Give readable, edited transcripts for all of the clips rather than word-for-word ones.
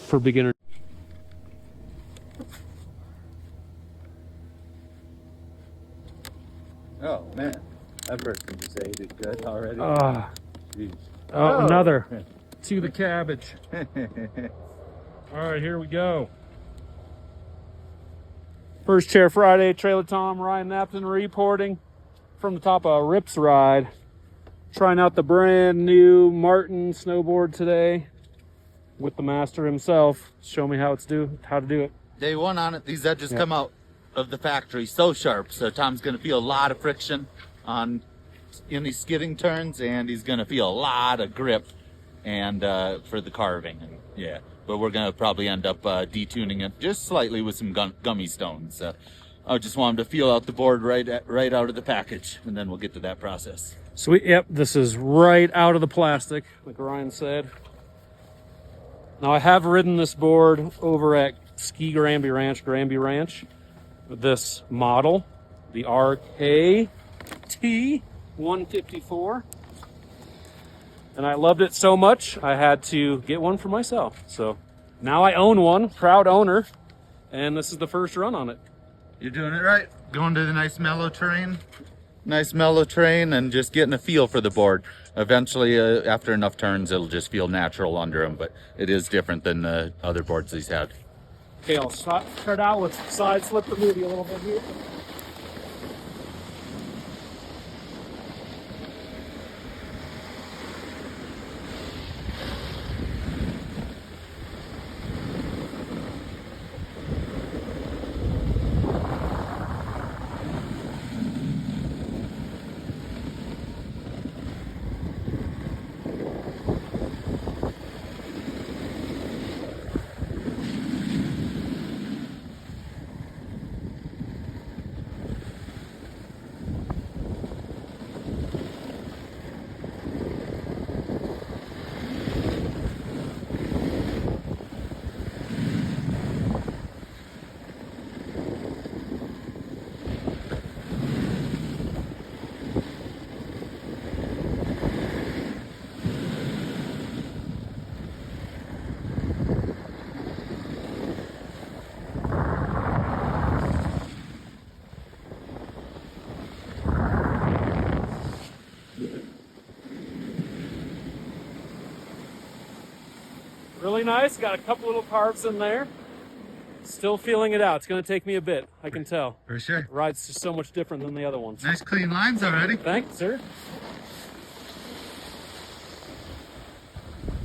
for beginner. Oh man, that person just ate it good already. Jeez. Oh, another to the cabbage. All right, here we go. First Chair Friday, Trailer Tom, Ryan Knapton reporting from the top of Rips Ride. Trying out the brand new Martin snowboard today with the master himself. Show me how to do it. Day one on it, these edges come out of the factory so sharp, so Tom's gonna feel a lot of friction in these skidding turns, and he's gonna feel a lot of grip and for the carving. And, yeah, but we're gonna probably end up detuning it just slightly with some gummy stones. I just want him to feel out the board right out of the package, and then we'll get to that process. Sweet. Yep, this is right out of the plastic, like Ryan said. Now I have ridden this board over at Ski Granby Ranch, with this model, the RKT 154. And I loved it so much, I had to get one for myself. So now I own one, proud owner, and this is the first run on it. You're doing it right. Going to the nice mellow terrain, and just getting a feel for the board. Eventually, after enough turns, it'll just feel natural under him, but it is different than the other boards he's had. Okay, I'll start out with side slip the movie a little bit here. Really nice. Got a couple little carves in there. Still feeling it out. It's going to take me a bit. I can tell. For sure. The ride's just so much different than the other ones. Nice clean lines already. Thanks, sir.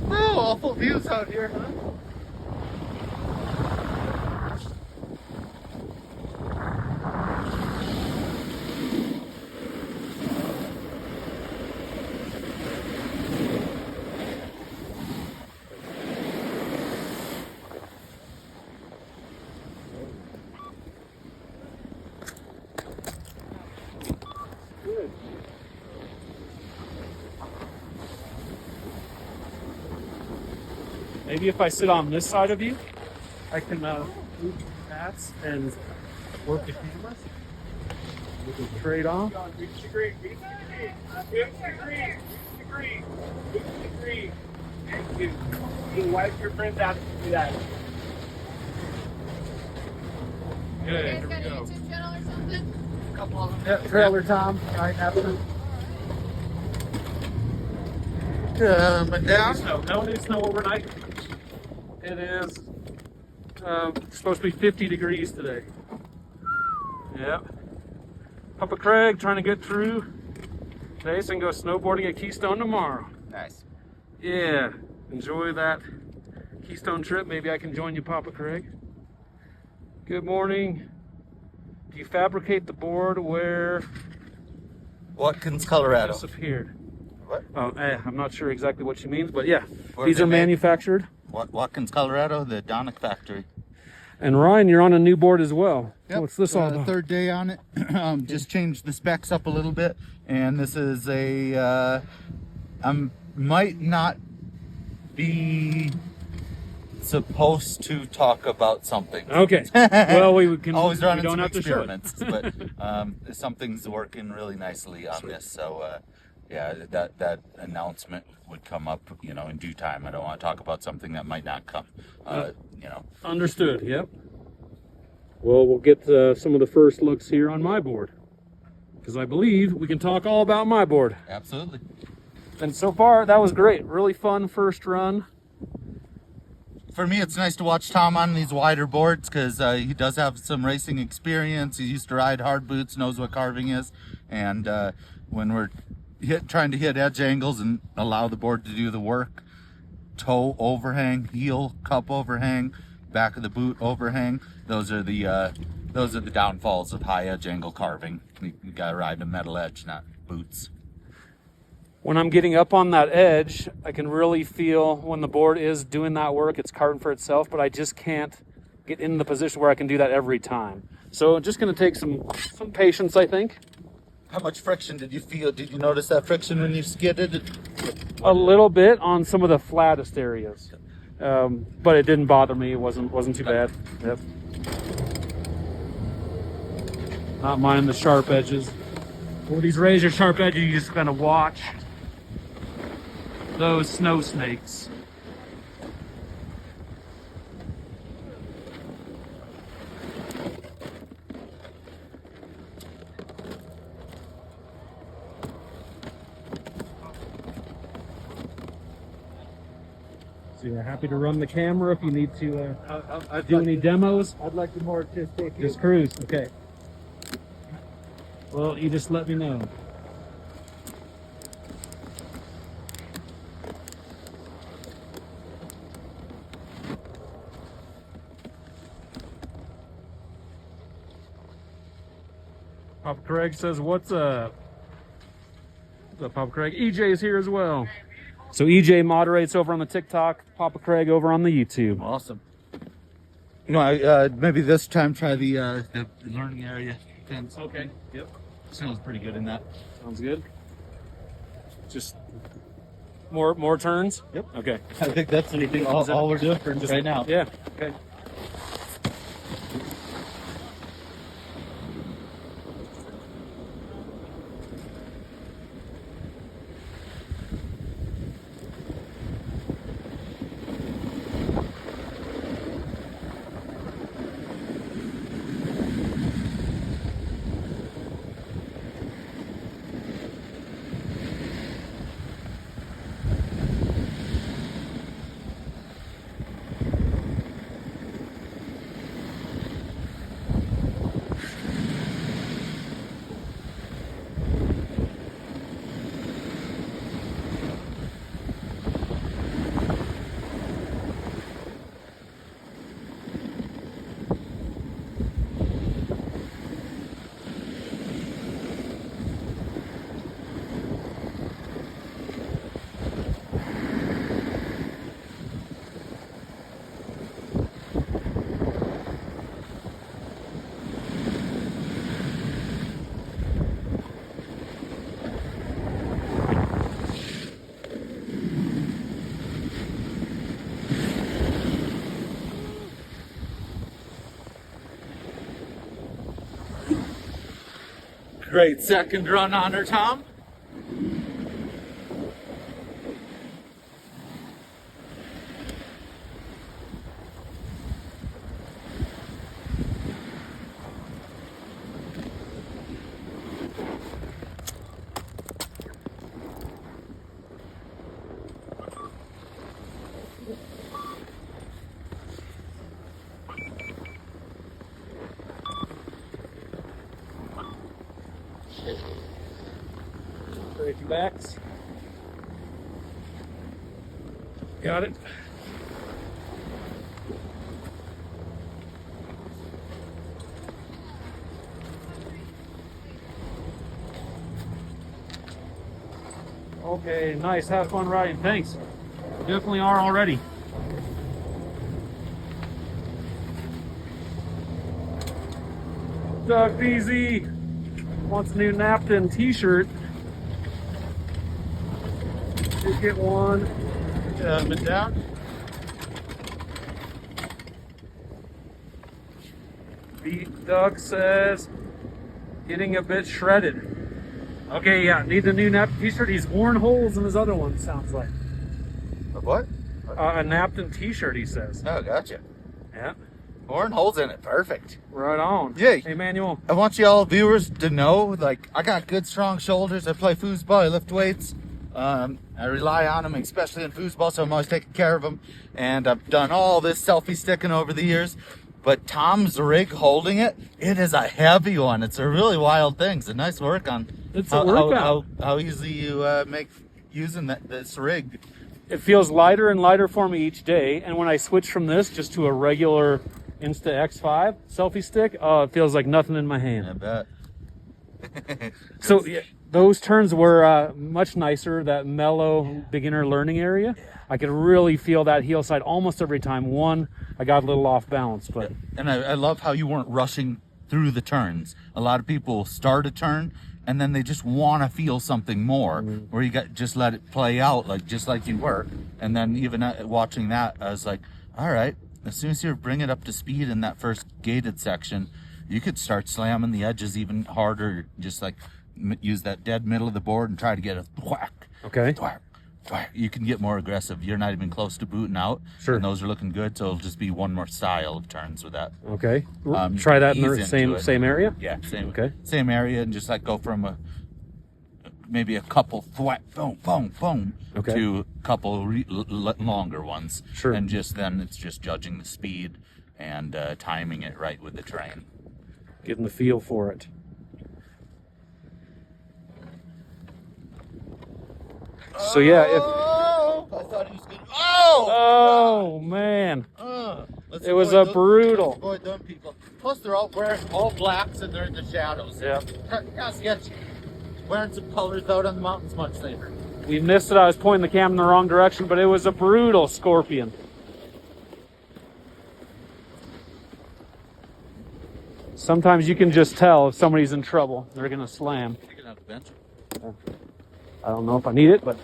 Oh, awful views out here, huh? Maybe if I sit on this side of you, I can move the hats and work the cameras. We can trade off. Reach the green. And you wipe your friends out to do that. Good. You guys got a YouTube channel or something? A couple of them. Yeah, Trailer Tom, Ryan Knapton. Down. No new snow overnight. It is supposed to be 50 degrees today. Yeah. Papa Craig trying to get through today so I can go snowboarding at Keystone tomorrow. Nice. Yeah. Enjoy that Keystone trip. Maybe I can join you, Papa Craig. Good morning. Do you fabricate the board where Watkins, Colorado. disappeared? What? I'm not sure exactly what she means, but yeah, Where these they are made? manufactured. Watkins, Colorado, the Donek factory. And Ryan, you're on a new board as well. What's this all about? Third day on it. Just changed the specs up a little bit, and this is a. Might not be supposed to talk about something. Okay. Well, we can. Always we running don't some have to show it. experiments, but something's working really nicely on this. So yeah, that announcement would come up, you know, in due time. I don't want to talk about something that might not come. You know. Understood. Yep. Well, we'll get some of the first looks here on my board, because I believe we can talk all about my board. Absolutely. And so far, that was great. Really fun first run. For me, it's nice to watch Tom on these wider boards because he does have some racing experience. He used to ride hard boots, knows what carving is. And when we're trying to hit edge angles and allow the board to do the work, toe overhang, heel cup overhang, back of the boot overhang, those are the downfalls of high edge angle carving. You gotta ride a metal edge, not boots. When I'm getting up on that edge, I can really feel when the board is doing that work, it's carving for itself, but I just can't get in the position where I can do that every time. So just gonna take some patience, I think. How much friction did you feel? Did you notice that friction when you skidded? A little bit on some of the flattest areas, but it didn't bother me. It wasn't too bad. Yep. Not mind the sharp edges. With these razor sharp edges, you just kind of watch those snow snakes. So you're happy to run the camera if you need to do any demos? I'd like to more just take Just cruise, okay. Well, you just let me know. Papa Craig says, what's up? What's up, Papa Craig? EJ is here as well. So EJ moderates over on the TikTok, Papa Craig over on the YouTube. Awesome. You know, maybe this time try the learning area fence. Okay, yep. Sounds pretty good in that. Sounds good. Just more turns? Yep. Okay. I think that's anything all we're doing for just right now. Yeah, okay. Great second run on her, Tom. Straight your backs. Got it. Okay, nice. Have fun riding. Thanks. Definitely are already. Doug BZ wants a new Knapton t-shirt. Did get one. Been down. Doug says getting a bit shredded. Okay, yeah, need the new Knapton t-shirt. He's worn holes in his other one, sounds like. What? A Knapton t-shirt, he says. Oh, gotcha. Yeah. Pouring holes in it. Perfect. Right on. Yeah. Hey, Manuel. I want you all viewers to know, like, I got good, strong shoulders. I play foosball. I lift weights. I rely on them, especially in foosball, so I'm always taking care of them. And I've done all this selfie sticking over the years. But Tom's rig holding it, it is a heavy one. It's a really wild thing. It's a nice work on how easy you make using this rig. It feels lighter and lighter for me each day. And when I switch from this just to a regular Insta X5 selfie stick, it feels like nothing in my hand. I bet. So yeah, those turns were much nicer, that mellow beginner learning area. I could really feel that heel side almost every time. One, I got a little off balance, but... And I love how you weren't rushing through the turns. A lot of people start a turn and then they just want to feel something more, or you got just let it play out just like you were. And then even watching that, I was like, all right, as soon as you bring it up to speed in that first gated section, you could start slamming the edges even harder, just like use that dead middle of the board and try to get a thwack. Okay. Thwack. You can get more aggressive. You're not even close to booting out. Sure. And those are looking good, so it'll just be one more style of turns with that. Okay. Try that in the Ease into it. same area? Yeah, same. Okay. Same area, and just like go from maybe a couple thwack, boom, boom, boom, Okay. to a couple longer ones. Sure. And just then it's just judging the speed and timing it right with the terrain. Getting the feel for it. So yeah, I thought he was good. Oh! Oh man, Let's it was avoid brutal. Let's avoid them people. Plus, they're all wearing all blacks and they're in the shadows. Yeah. Yes, yes. Wearing some colors out on the mountains much safer. We missed it. I was pointing the cam in the wrong direction, but it was a brutal scorpion. Sometimes you can just tell if somebody's in trouble. They're gonna slam. You can have the bench. I don't know if I need it, but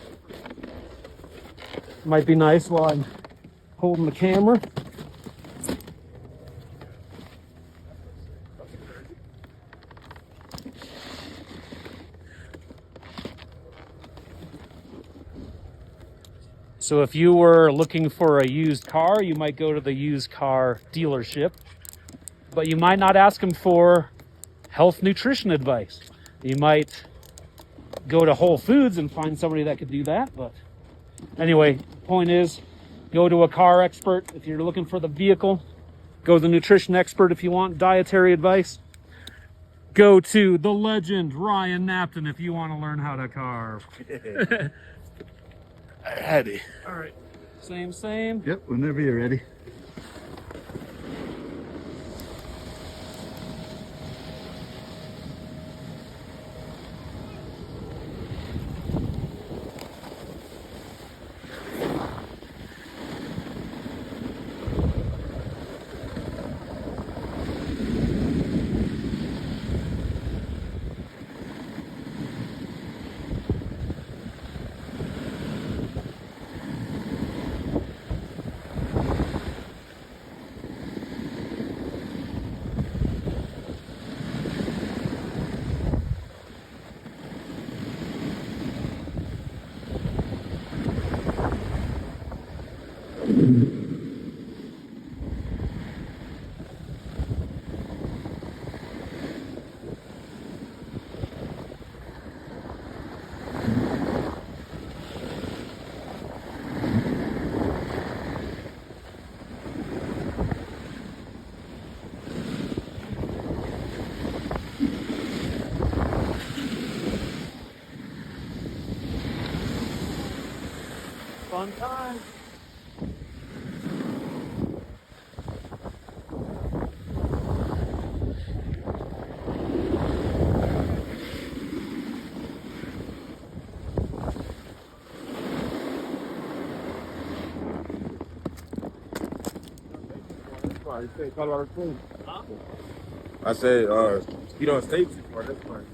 it might be nice while I'm holding the camera. So if you were looking for a used car, you might go to the used car dealership, but you might not ask them for health nutrition advice. You might go to Whole Foods and find somebody that could do that. But anyway, point is, go to a car expert if you're looking for the vehicle. Go to the nutrition expert if you want dietary advice. Go to the legend Ryan Knapton if you want to learn how to carve. Ready. All right, same. Yep, whenever you're ready. Fun time. I say Colorado Twin. I said, you don't stay too far. That's fine.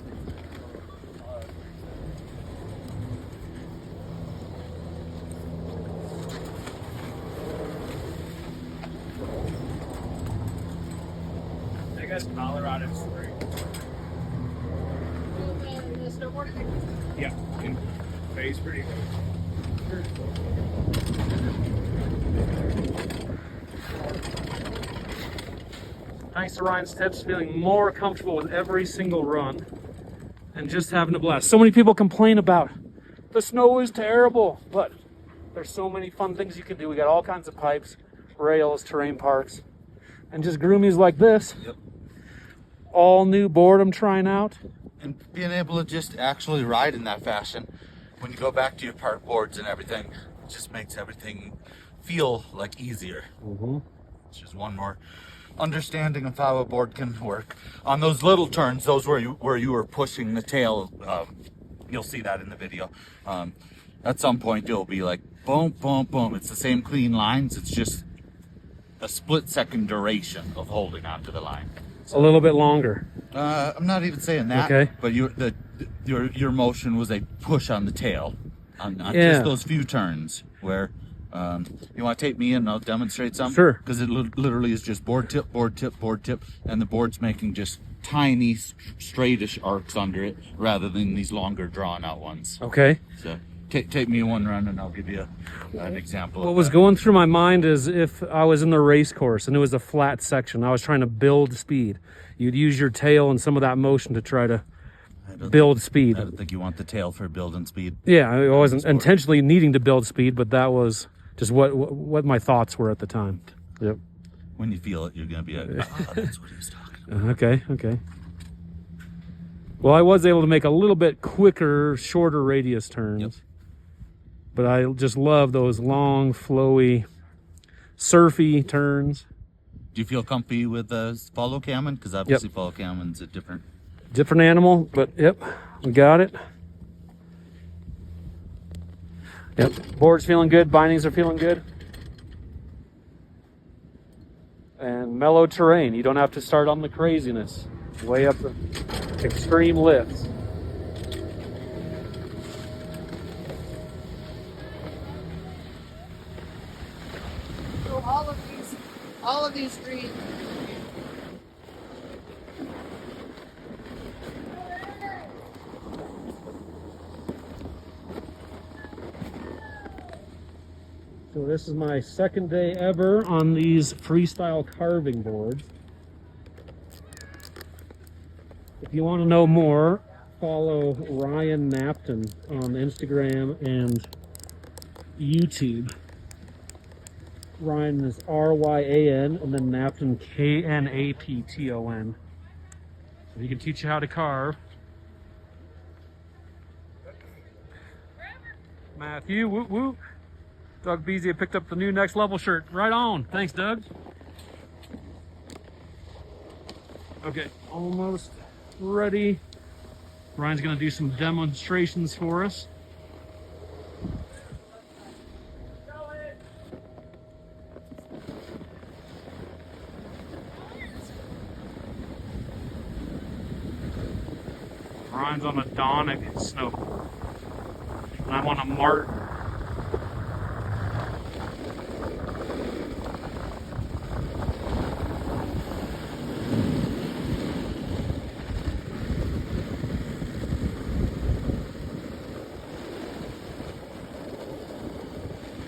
I guess Colorado Spring. the snowboarding? Yeah, face pretty good. Thanks to Ryan's tips, feeling more comfortable with every single run and just having a blast. So many people complain about the snow is terrible, but there's so many fun things you can do. We got all kinds of pipes, rails, terrain parks, and just groomies like this. Yep. All new board I'm trying out. And being able to just actually ride in that fashion when you go back to your park boards and everything, it just makes everything feel like easier. It's just one more understanding of how a board can work. On those little turns, those where you were pushing the tail, you'll see that in the video. At some point it'll be like boom, boom, boom. It's the same clean lines. It's just a split-second duration of holding onto the line. A little bit longer. I'm not even saying that. Okay. But your motion was a push on the tail on Yeah. just those few turns where. You want to take me in and I'll demonstrate something? Sure. Because it literally is just board tip, board tip, board tip, and the board's making just tiny, straightish arcs under it rather than these longer, drawn-out ones. Okay. So take me one run and I'll give you an example. What was going through my mind is if I was in the race course and it was a flat section, I was trying to build speed. You'd use your tail and some of that motion to try to build speed. I don't think you want the tail for building speed. Yeah, I wasn't intentionally needing to build speed, but that was just what my thoughts were at the time. Yep. When you feel it, you're going to be like, oh, that's what he was talking about. Okay. Well, I was able to make a little bit quicker, shorter radius turns. Yep. But I just love those long, flowy, surfy turns. Do you feel comfy with follow camming? Because obviously follow camming's a different animal, but yep, we got it. Yep, board's feeling good, bindings are feeling good. And mellow terrain, you don't have to start on the craziness. Way up the extreme lifts. So all of these streets. So this is my second day ever on these freestyle carving boards. If you want to know more, follow Ryan Knapton on Instagram and YouTube. Ryan is R-Y-A-N and then Knapton K-N-A-P-T-O-N. So he can teach you how to carve. Matthew, whoop whoop. Doug Beasley picked up the new Next Level shirt. Right on. Thanks, Doug. Okay, almost ready. Ryan's gonna do some demonstrations for us. Ryan's on a Donek snowboard, and I'm on a Martin.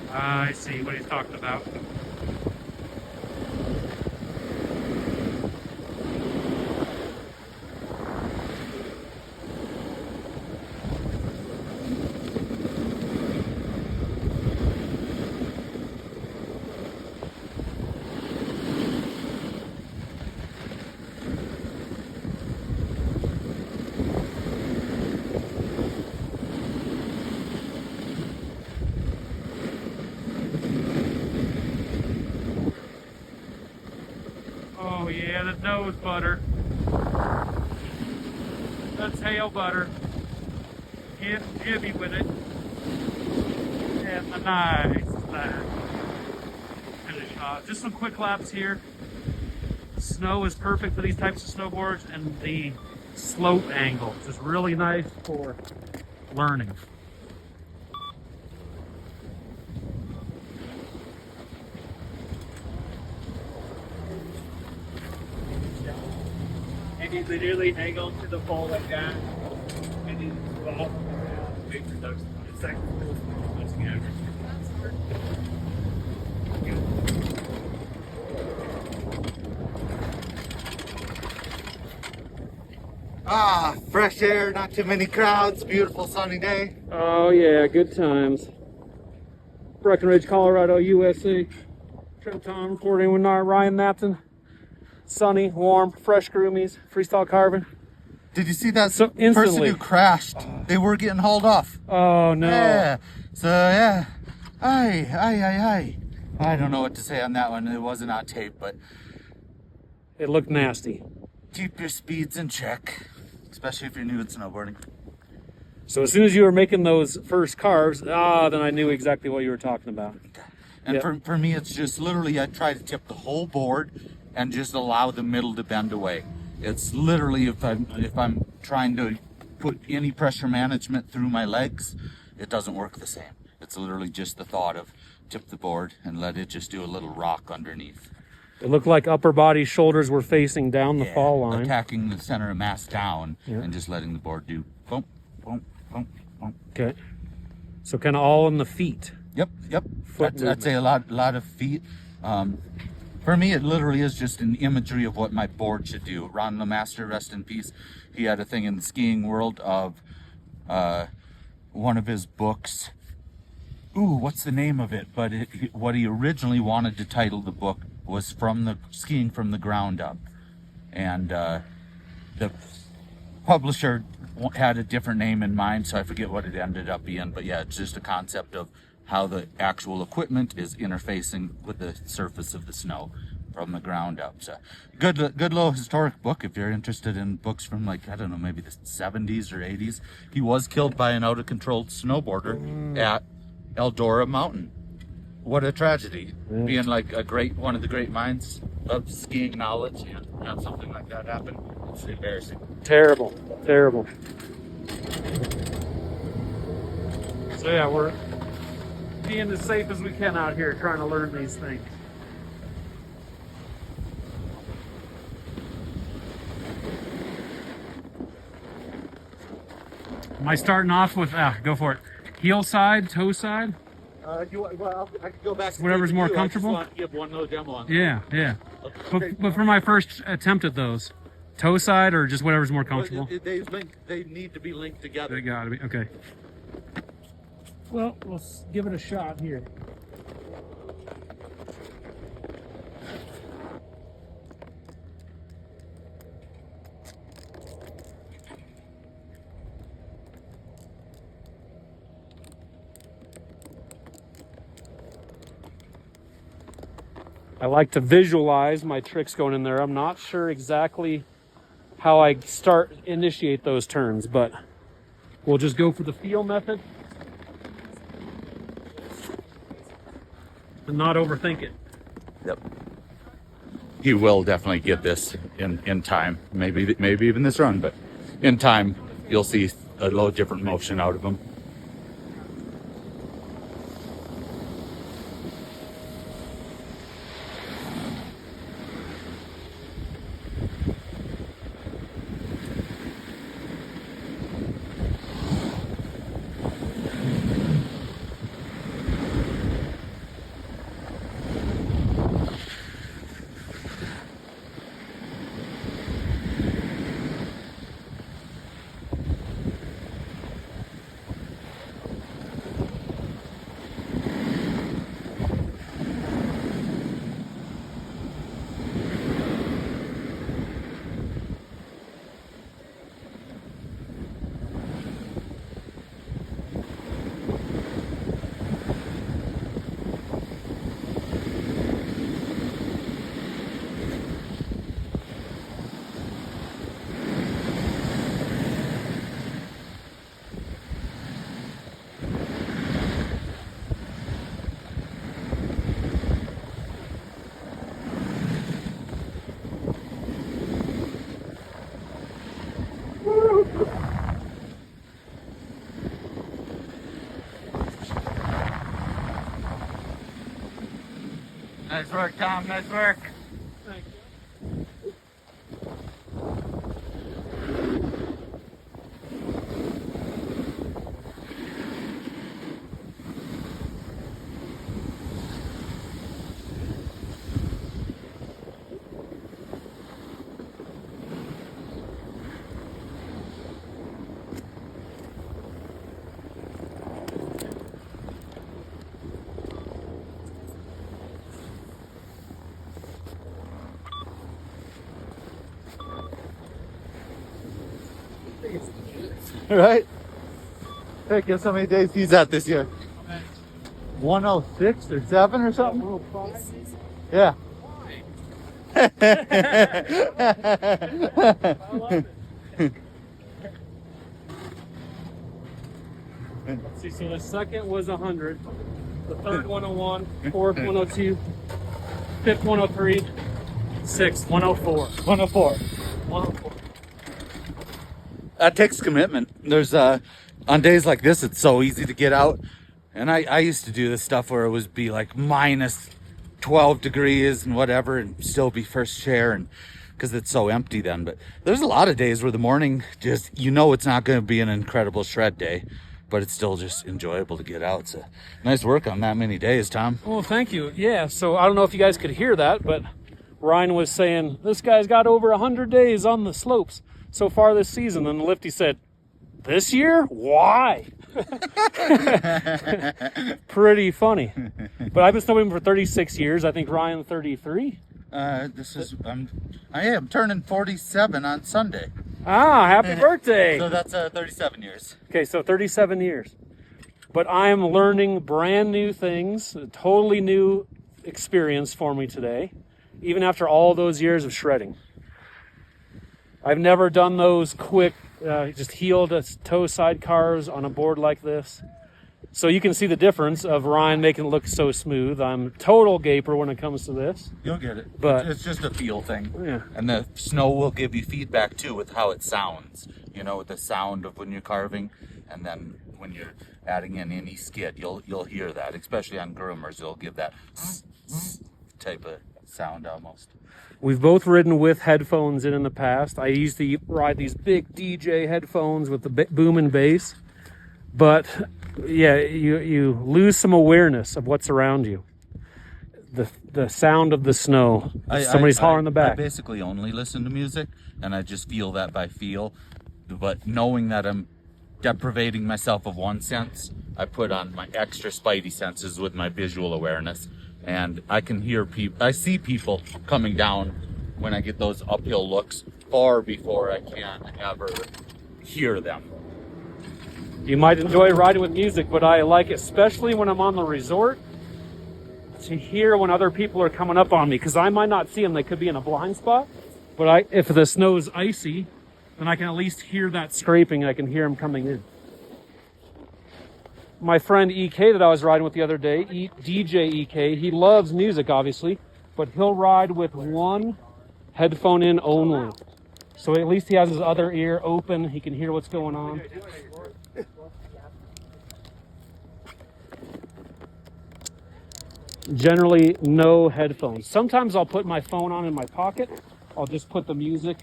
I see what he's talking about. Oh yeah, the nose butter. The tail butter. Get jibby with it. And the nice finish. Just some quick laps here. The snow is perfect for these types of snowboards, and the slope angle is just really nice for learning. And you literally hang on to the pole like that, and then Ah, fresh air, not too many crowds, beautiful sunny day. Oh yeah, good times. Breckenridge, Colorado, USA. Trailer Tom reporting with Ryan Knapton. Sunny, warm, fresh groomies, freestyle carving. Did you see that So person instantly. who crashed? They were getting hauled off. Oh no. Yeah. So yeah. I don't know what to say on that one. It wasn't on tape, but It looked nasty. keep your speeds in check, especially if you're new at snowboarding. So as soon as you were making those first carves, then I knew exactly what you were talking about. And Yep. for me, it's just literally I try to tip the whole board and just allow the middle to bend away. It's literally if I'm trying to put any pressure management through my legs, it doesn't work the same. It's literally just the thought of tip the board and let it just do a little rock underneath. It looked like upper body shoulders were facing down the fall line. Attacking the center of mass down Yeah. and just letting the board do boom, boom, boom, boom. Okay. So kind of all in the feet. Yep. Foot I'd say a lot of feet. For me, it literally is just an imagery of what my board should do. Ron LeMaster, rest in peace. He had a thing in the skiing world of one of his books. Ooh, what's the name of it? But what he originally wanted to title the book was "From the Skiing from the Ground Up," and the publisher had a different name in mind, so I forget what it ended up being. But yeah, it's just a concept of how the actual equipment is interfacing with the surface of the snow from the ground up. So good little historic book if you're interested in books from, like, I don't know, maybe the 70s or 80s. He was killed by an out of control snowboarder at Eldora Mountain. What a tragedy. Yeah. Being like one of the great minds of skiing knowledge, and have something like that happen. It's embarrassing. Terrible. So yeah, we're being as safe as we can out here trying to learn these things. Am I starting off with, go for it, heel side, toe side? I could go back to Whatever's more I just comfortable. want to give one little demo on that. Yeah. Okay. But for my first attempt at those, toe side or just whatever's more comfortable? They need to be linked together. They gotta be, okay. Well, let's give it a shot here. I like to visualize my tricks going in there. I'm not sure exactly how I initiate those turns, but we'll just go for the feel method and not overthink it. Yep. You will definitely get this in time. Maybe even this run, but in time you'll see a little different motion out of them. Nice work, Tom. Nice work. Thank you. right? Hey, guess how many days he's at this year? 106 or 7 or something? Yeah. Let's see, so the second was 100, the third 101, fourth 102, fifth 103, sixth 104. 104. 104. That takes commitment. There's on days like this, it's so easy to get out. And I used to do this stuff where it would be like minus 12 degrees and whatever, and still be first chair, and because it's so empty then. But there's a lot of days where the morning just, it's not going to be an incredible shred day, but it's still just enjoyable to get out. So nice work on that many days, Tom. Well, thank you. Yeah, so I don't know if you guys could hear that, but Ryan was saying this guy's got over 100 days on the slopes so far this season. And Lifty said, this year? Why? Pretty funny. But I've been snowboarding for 36 years. I think Ryan 33. I am turning 47 on Sunday. Ah, happy birthday. So that's 37 years. Okay, so 37 years. But I am learning brand new things, a totally new experience for me today, even after all those years of shredding. I've never done those quick, just heel to toe side carves on a board like this. So you can see the difference of Ryan making it look so smooth. I'm total gaper when it comes to this. You'll get it. But it's just a feel thing. Yeah. And the snow will give you feedback too with how it sounds. With the sound of when you're carving, and then when you're adding in any skid, you'll hear that. Especially on groomers, it'll give that type of sound almost. We've both ridden with headphones in the past. I used to ride these big DJ headphones with the boom and bass. But yeah, you lose some awareness of what's around you. The sound of the snow. Somebody's hollering in the back. I basically only listen to music, and I just feel that by feel. But knowing that I'm deprivating myself of one sense, I put on my extra spidey senses with my visual awareness. And I can hear people, I see people coming down when I get those uphill looks far before I can ever hear them. You might enjoy riding with music, but I like, especially when I'm on the resort, to hear when other people are coming up on me, because I might not see them. They could be in a blind spot, but if the snow's icy, then I can at least hear that scraping. I can hear them coming in. My friend EK that I was riding with the other day, DJ EK, he loves music, obviously, but he'll ride with one headphone in only. So at least he has his other ear open. He can hear what's going on. Generally, no headphones. Sometimes I'll put my phone on in my pocket. I'll just put the music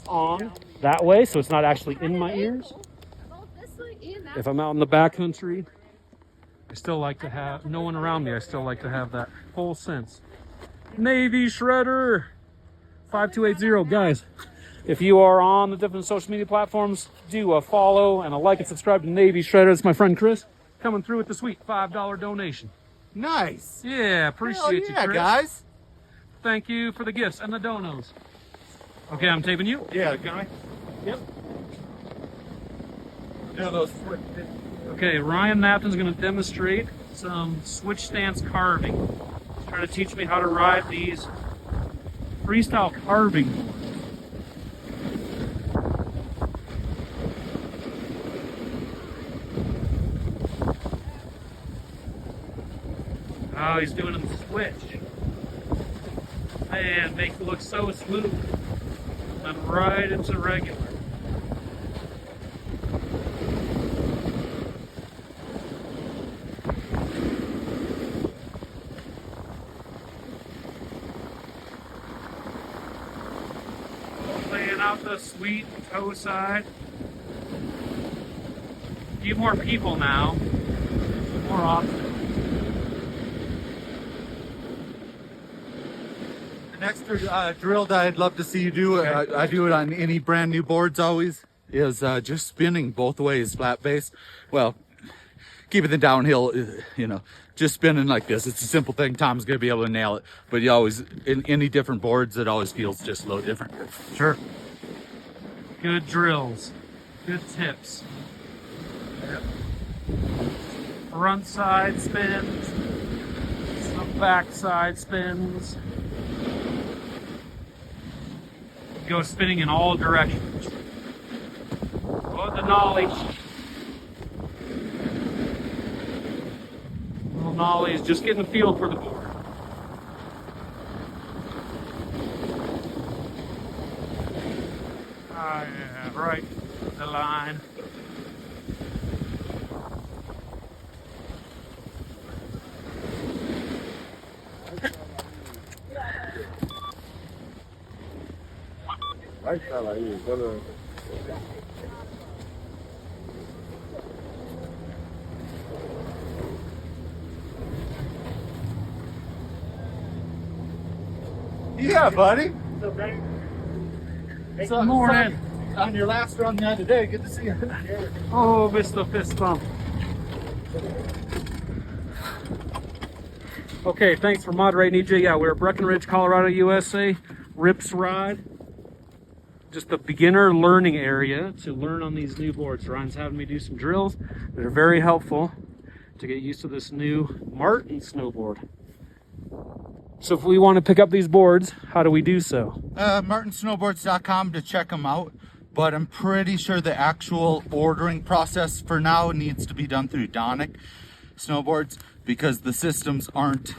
on that way, so it's not actually in my ears. If I'm out in the backcountry, I still like to have no one around me. I still like to have that full sense. Navy Shredder 5280, guys. If you are on the different social media platforms, do a follow and a like and subscribe to Navy Shredder. It's my friend Chris coming through with the sweet $5 donation. Nice. Yeah, appreciate you, Chris. Guys. Thank you for the gifts and the donos. Okay, I'm taping you. Yeah, can I? Yep. Yeah, those. Okay, Ryan Knapton's going to demonstrate some switch stance carving. He's trying to teach me how to ride these freestyle carving boards. Oh, he's doing a switch. Man, makes it look so smooth. I'm right into regular. Laying out the sweet toe side. A few more people now. More often. The next drill that I'd love to see you do, I do it on any brand new boards always, is just spinning both ways, flat base. Well, keeping the downhill, just spinning like this. It's a simple thing. Tom's going to be able to nail it. But you always, in any different boards, it always feels just a little different. Sure. Good drills. Good tips. Yep. Front side spins, some back side spins. Go spinning in all directions. Oh, the nollie. Little nollie is just getting the feel for the board. Ah, yeah, right. The line. Lifestyle like you, gonna. Yeah, buddy. Good morning. On your last run the other day, good to see you. Oh, missed the fist bump. Okay, thanks for moderating, EJ. Yeah, we're at Breckenridge, Colorado, USA. Rips Ride. Just a beginner learning area to learn on these new boards. Ryan's having me do some drills that are very helpful to get used to this new Martin snowboard. So if we want to pick up these boards, how do we do so? MartinSnowboards.com to check them out. But I'm pretty sure the actual ordering process for now needs to be done through Donek Snowboards because the systems aren't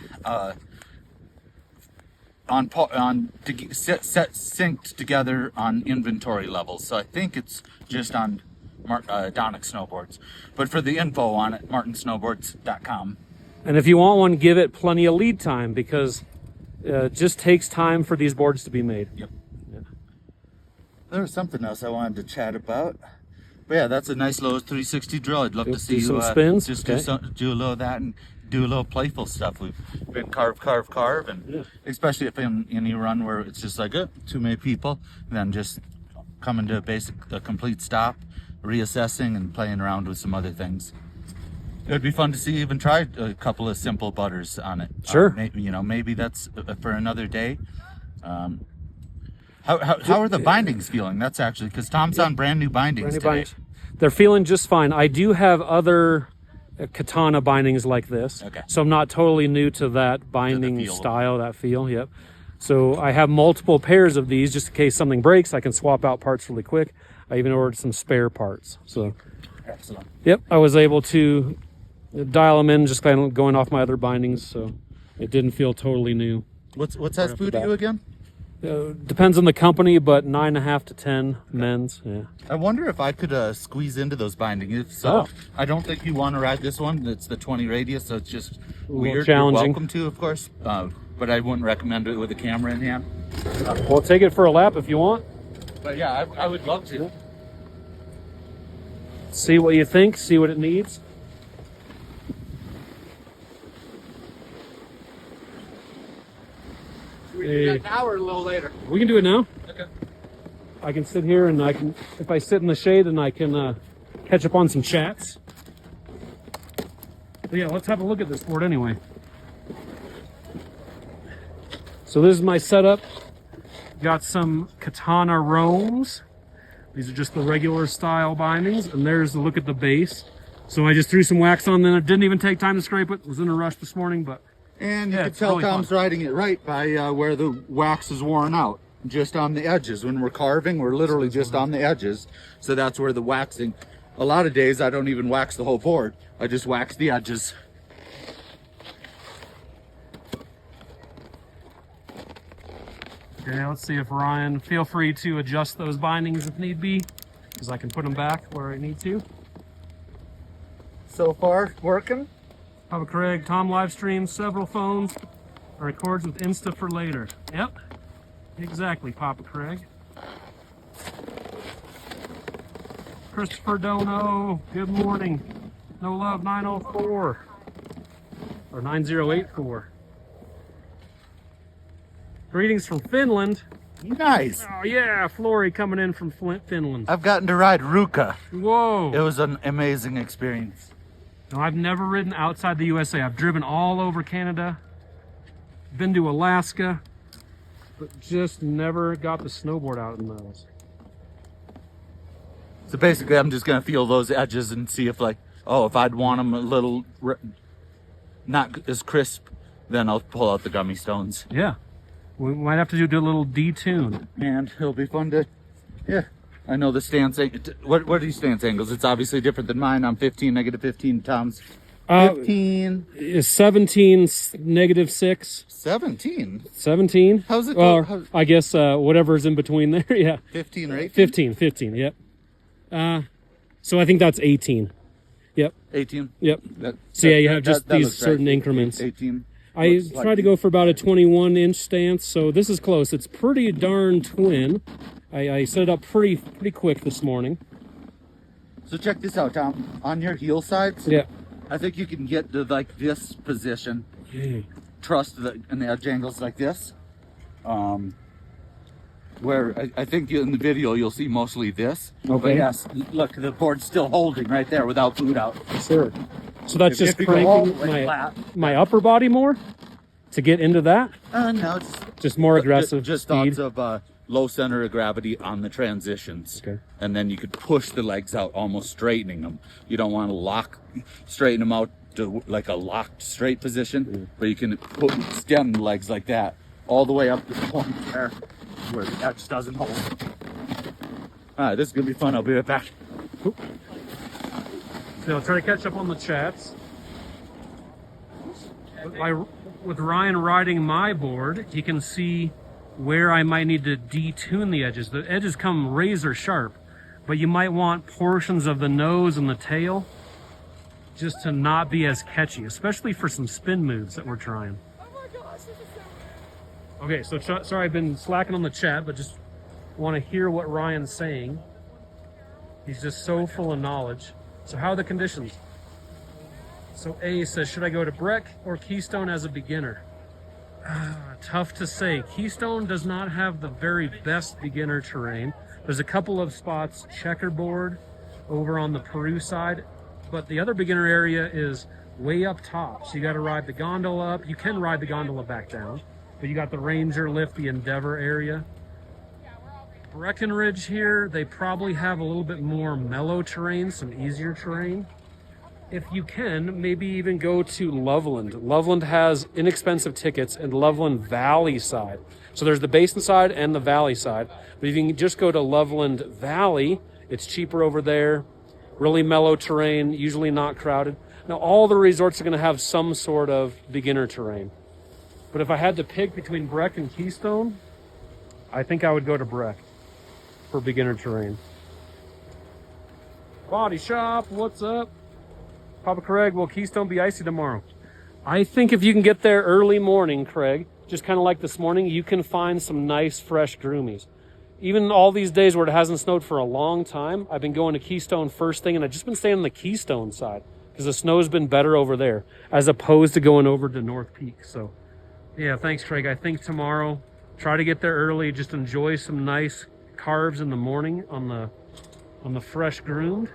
synced together on inventory levels. So I think it's just on Donek Snowboards. But for the info on it, MartinSnowboards.com. And if you want one, give it plenty of lead time because it just takes time for these boards to be made. Yep. There was something else I wanted to chat about. But yeah, that's a nice little 360 drill. I'd love to see do you some spins. just Okay. do a little of that and do a little playful stuff. We've been carve, and especially if in any run where it's just like too many people, then just coming to a complete stop, reassessing and playing around with some other things. It would be fun to see even try a couple of simple butters on it. Sure. Maybe that's for another day. How are the bindings feeling? That's actually because Tom's on brand new bindings today. They're feeling just fine. I do have other katana bindings like this. Okay. So I'm not totally new to that binding feel. style, that feel. Yep. So I have multiple pairs of these just in case something breaks. I can swap out parts really quick. I even ordered some spare parts. So. Excellent. Yep. I was able to dial them in just kind of going off my other bindings. So it didn't feel totally new. What's that food to you again? Depends on the company, but 9.5 to 10 men's. Yeah. I wonder if I could squeeze into those bindings. If so, I don't think you want to ride this one. It's the 20 radius, so it's just weird. Challenging. You're welcome to, of course, but I wouldn't recommend it with a camera in hand. We'll take it for a lap if you want. But yeah, I would love to. See what you think. See what it needs. We do that now or a little later? We can do it now. Okay. I can sit here and I can, if I sit in the shade, then I can catch up on some chats. But yeah, let's have a look at this board anyway. So this is my setup. Got some katana roams. These are just the regular style bindings, and there's a look at the base. So I just threw some wax on there. Didn't even take time to scrape it. Was in a rush this morning, but And you yeah, can it's tell really Tom's fun. riding it right by where the wax is worn out, just on the edges. When we're carving, we're literally just on the edges. So that's where the waxing. A lot of days I don't even wax the whole board. I just wax the edges. Okay, let's see if Ryan, feel free to adjust those bindings if need be, because I can put them back where I need to. So far, working. Papa Craig, Tom live streams several phones, records with Insta for later. Yep, exactly, Papa Craig. Christopher Dono, good morning. No love 904 or 9084. Greetings from Finland. Nice. Oh yeah, Flory coming in from Finland. I've gotten to ride Ruka. Whoa. It was an amazing experience. No, I've never ridden outside the USA. I've driven all over Canada, been to Alaska, but just never got the snowboard out in those. So basically, I'm just gonna feel those edges and see if like, oh, if I'd want them a little not as crisp, then I'll pull out the gummy stones. Yeah. We might have to do a little detune. And it'll be fun to, yeah. I know the stance, what are these stance angles? It's obviously different than mine. I'm 15, negative 15 Tom's. 15. Is 17 negative 6? 17? 17? How's it Well, go? I guess whatever's in between there, yeah. 15 or 18? 15, yep. So I think that's 18. Yep. 18? Yep. So yeah, you have just these looks certain right. increments. 18. I Looks tried like to go for about a 21-inch stance, so this is close. It's pretty darn twin. I set it up pretty quick this morning. So check this out, Tom. On your heel sides, Yeah. I think you can get to like this position. Yeah. Trust an edge angles like this. Where I think in the video you'll see mostly this. Okay. But yes, look, the board's still holding right there without boot out. Sure. So that's just If you go all the cranking way flat. my upper body more to get into that? No, it's Just more aggressive just speed? thoughts of low center of gravity on the transitions. Okay. And then you could push the legs out, almost straightening them. You don't want to straighten them out to like a locked straight position, but you can extend the legs like that all the way up to the point there where the edge doesn't hold. All right, this is gonna be fun. I'll be right back. So I'll try to catch up on the chats. With Ryan riding my board, he can see where I might need to detune the edges. The edges come razor sharp, but you might want portions of the nose and the tail just to not be as catchy, especially for some spin moves that we're trying. Okay, so sorry I've been slacking on the chat, but just want to hear what Ryan's saying. He's just so full of knowledge. So how are the conditions? So A says, should I go to Breck or Keystone as a beginner? Tough to say. Keystone does not have the very best beginner terrain. There's a couple of spots, checkerboard over on the Peru side, but the other beginner area is way up top. So you got to ride the gondola up. You can ride the gondola back down, but you got the Ranger lift, the Endeavor area. Breckenridge here, they probably have a little bit more mellow terrain, some easier terrain. If you can, maybe even go to Loveland. Loveland has inexpensive tickets and Loveland Valley side. So there's the Basin side and the Valley side. But if you can just go to Loveland Valley, it's cheaper over there. Really mellow terrain, usually not crowded. Now all the resorts are going to have some sort of beginner terrain. But if I had to pick between Breck and Keystone, I think I would go to Breck for beginner terrain. Body Shop, what's up? Papa Craig, will Keystone be icy tomorrow? I think if you can get there early morning, Craig, just kind of like this morning, you can find some nice fresh groomies. Even all these days where it hasn't snowed for a long time, I've been going to Keystone first thing, and I've just been staying on the Keystone side because the snow's been better over there as opposed to going over to North Peak. So yeah, thanks, Craig. I think tomorrow, try to get there early, just enjoy some nice carves in the morning on the fresh groomed,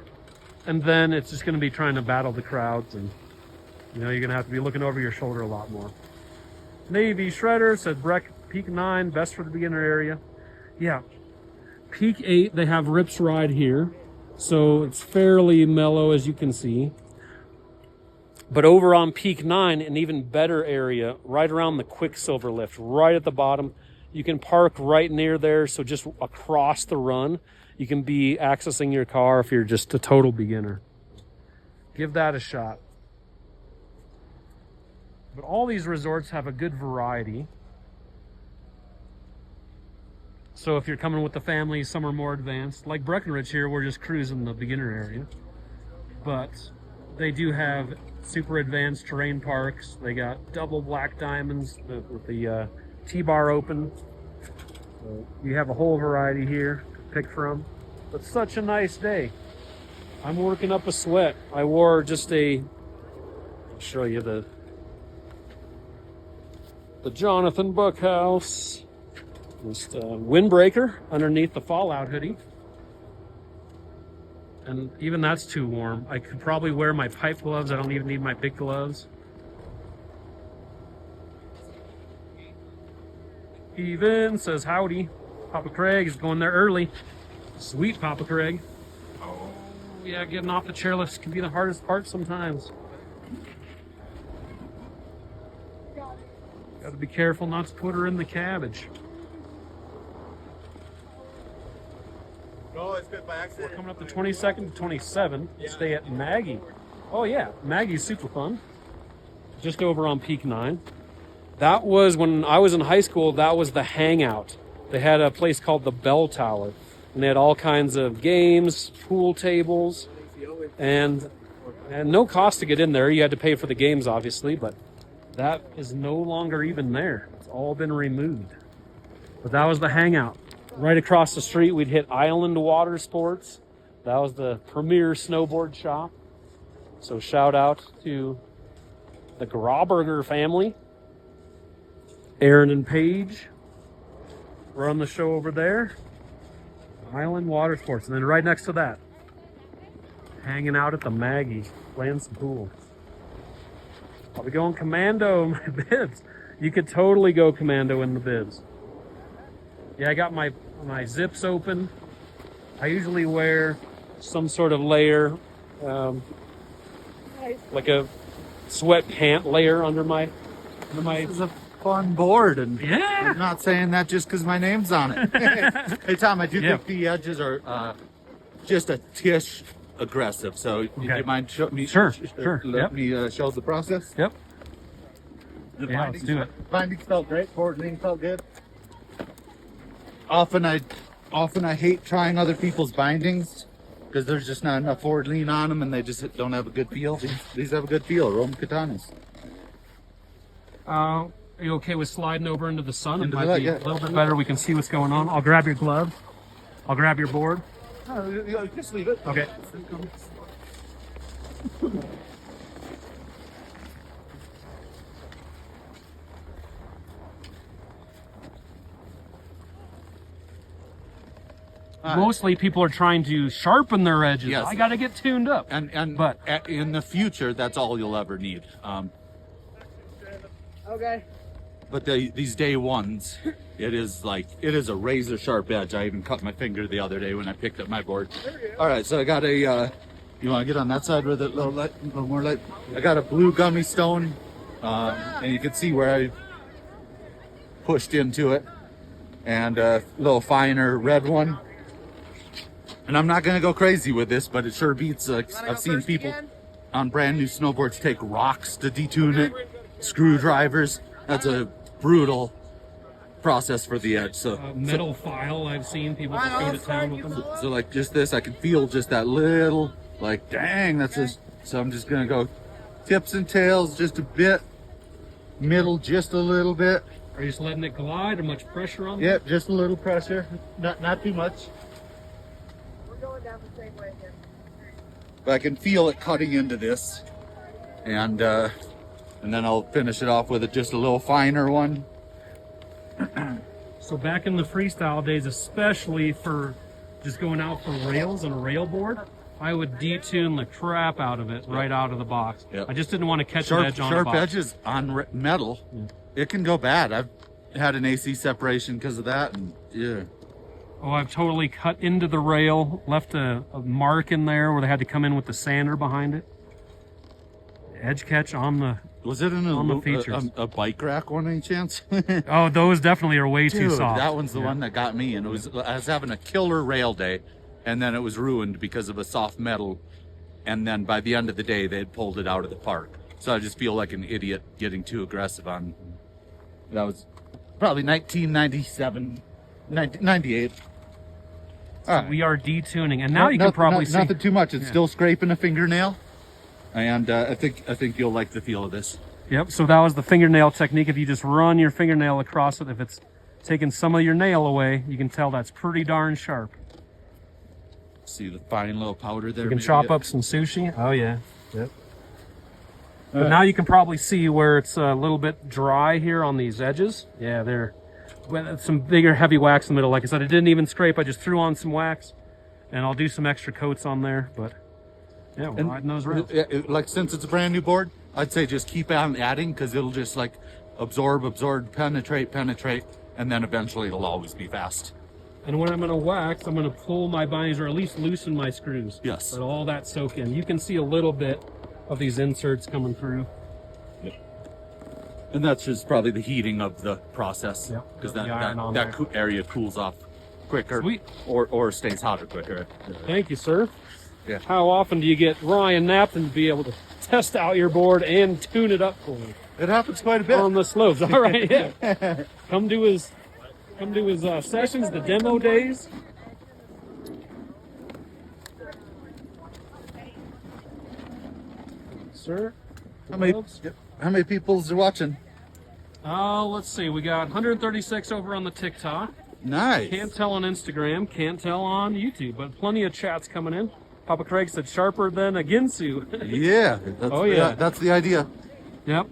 and then it's just going to be trying to battle the crowds, and you know you're going to have to be looking over your shoulder a lot more. Navy Shredder said Breck Peak 9 best for the beginner area. Yeah, Peak 8 they have Rips Ride here, so it's fairly mellow as you can see. But over on Peak 9, an even better area, right around the Quicksilver lift, right at the bottom. You can park right near there, so just across the run, you can be accessing your car if you're just a total beginner. Give that a shot. But all these resorts have a good variety. So if you're coming with the family, some are more advanced. Like Breckenridge here, we're just cruising the beginner area. But they do have super advanced terrain parks. They got double black diamonds with the T-bar open. So you have a whole variety here to pick from. But such a nice day. I'm working up a sweat. I wore just I'll show you the Jonathan Buckhouse. Just a windbreaker underneath the Fallout hoodie. And even that's too warm. I could probably wear my pipe gloves. I don't even need my big gloves. Steven says howdy. Papa Craig is going there early. Sweet Papa Craig. Yeah, getting off the chairlifts can be the hardest part sometimes. Got to be careful not to put her in the cabbage. No, it's good by We're accident. coming up to 22nd to 27th. Stay at Maggie. Oh yeah, Maggie's super fun. Just over on Peak 9. That was when I was in high school. That was the hangout. They had a place called the Bell Tower, and they had all kinds of games, pool tables, and no cost to get in there. You had to pay for the games, obviously, but that is no longer even there. It's all been removed. But that was the hangout. Right across the street, we'd hit Island Water Sports. That was the premier snowboard shop. So shout out to the Grauberger family. Aaron and Paige run the show over there. Island Water Sports. And then right next to that, hanging out at the Maggie, playing some pool. I'll be going commando in my bibs. You could totally go commando in the bibs. Yeah, I got my zips open. I usually wear some sort of layer, like a sweat pant layer under my. This is a fun board, and Yeah. I'm not saying that just because my name's on it. Hey Tom, I do think the edges are just a tish aggressive. So, do you mind show me? Sure. Let me show the process. Yep. The Yeah, let's do it. Binding felt great. Forward lean felt good. Often I hate trying other people's bindings because there's just not enough forward lean on them, and they just don't have a good feel. These have a good feel. Roman katanas. Are you okay with sliding over into the sun? It Into the might light, be yeah. a little bit better. We can see what's going on. I'll grab your glove. I'll grab your board. Just leave it. Okay. Mostly people are trying to sharpen their edges. Yes. I got to get tuned up. But in the future, that's all you'll ever need. Okay. But these day ones, it is a razor sharp edge. I even cut my finger the other day when I picked up my board. All right, so I got a. You want to get on that side with a little more light? I got a blue gummy stone, and you can see where I pushed into it, and a little finer red one. And I'm not gonna go crazy with this, but it sure beats. I've seen people on brand new snowboards take rocks to detune it, screwdrivers. That's a brutal process for the edge. So Metal file, I've seen people just go to town with them. so like just this, I can feel just that little, like, dang, that's just. So I'm just gonna go tips and tails just a bit, middle just a little bit. Are you just letting it glide or much pressure on Yep, just a little pressure, not too much. We're going down the same way here. But I can feel it cutting into this, and then I'll finish it off with just a little finer one. So back in the freestyle days, especially for just going out for rails and a rail board, I would detune the crap out of it right out of the box. Yep. I just didn't want to catch an edge on the Sharp box. edges on metal, it can go bad. I've had an AC separation because of that, and yeah. Oh, I've totally cut into the rail, left a mark in there where they had to come in with the sander behind it. Edge catch on the. Was it On the features. a bike rack one any chance? Oh, those definitely are way too Dude, soft. that one's the one that got me, and I was having a killer rail day, and then it was ruined because of a soft metal, and then by the end of the day they had pulled it out of the park. So I just feel like an idiot getting too aggressive on. That was probably 1997, 98. All right. We are detuning, and now you can probably see. Nothing too much. It's still scraping a fingernail, and I think you'll like the feel of this. Yep. So that was the fingernail technique. If you just run your fingernail across it, if it's taking some of your nail away, you can tell that's pretty darn sharp. See the fine little powder there. You can maybe? chop up some sushi. Oh yeah. Yep. But now you can probably see where it's a little bit dry here on these edges. Yeah, they're with some bigger heavy wax in the middle. Like I said, I didn't even scrape. I just threw on some wax, and I'll do some extra coats on there. But yeah, we're riding those rails. Like since it's a brand new board, I'd say just keep on adding because it'll just like absorb, penetrate, and then eventually it'll always be fast. And when I'm going to wax, I'm going to pull my bindings or at least loosen my screws. Yes. Let all that soak in. You can see a little bit of these inserts coming through. And that's just probably the heating of the process. Yep. Because The iron on that there. area cools off quicker. Sweet. Or stays hotter quicker. Thank you, sir. Yeah. How often do you get Ryan Knapton to be able to test out your board and tune it up for you It happens quite a bit. on the slopes? All right, yeah. Come to his sessions, the demo days. Sir. How many people's are watching? Let's see. We got 136 over on the TikTok. Nice. Can't tell on Instagram. Can't tell on YouTube. But plenty of chats coming in. Papa Craig said sharper than a Ginsu. Yeah. Oh, yeah. That's the idea. Yep.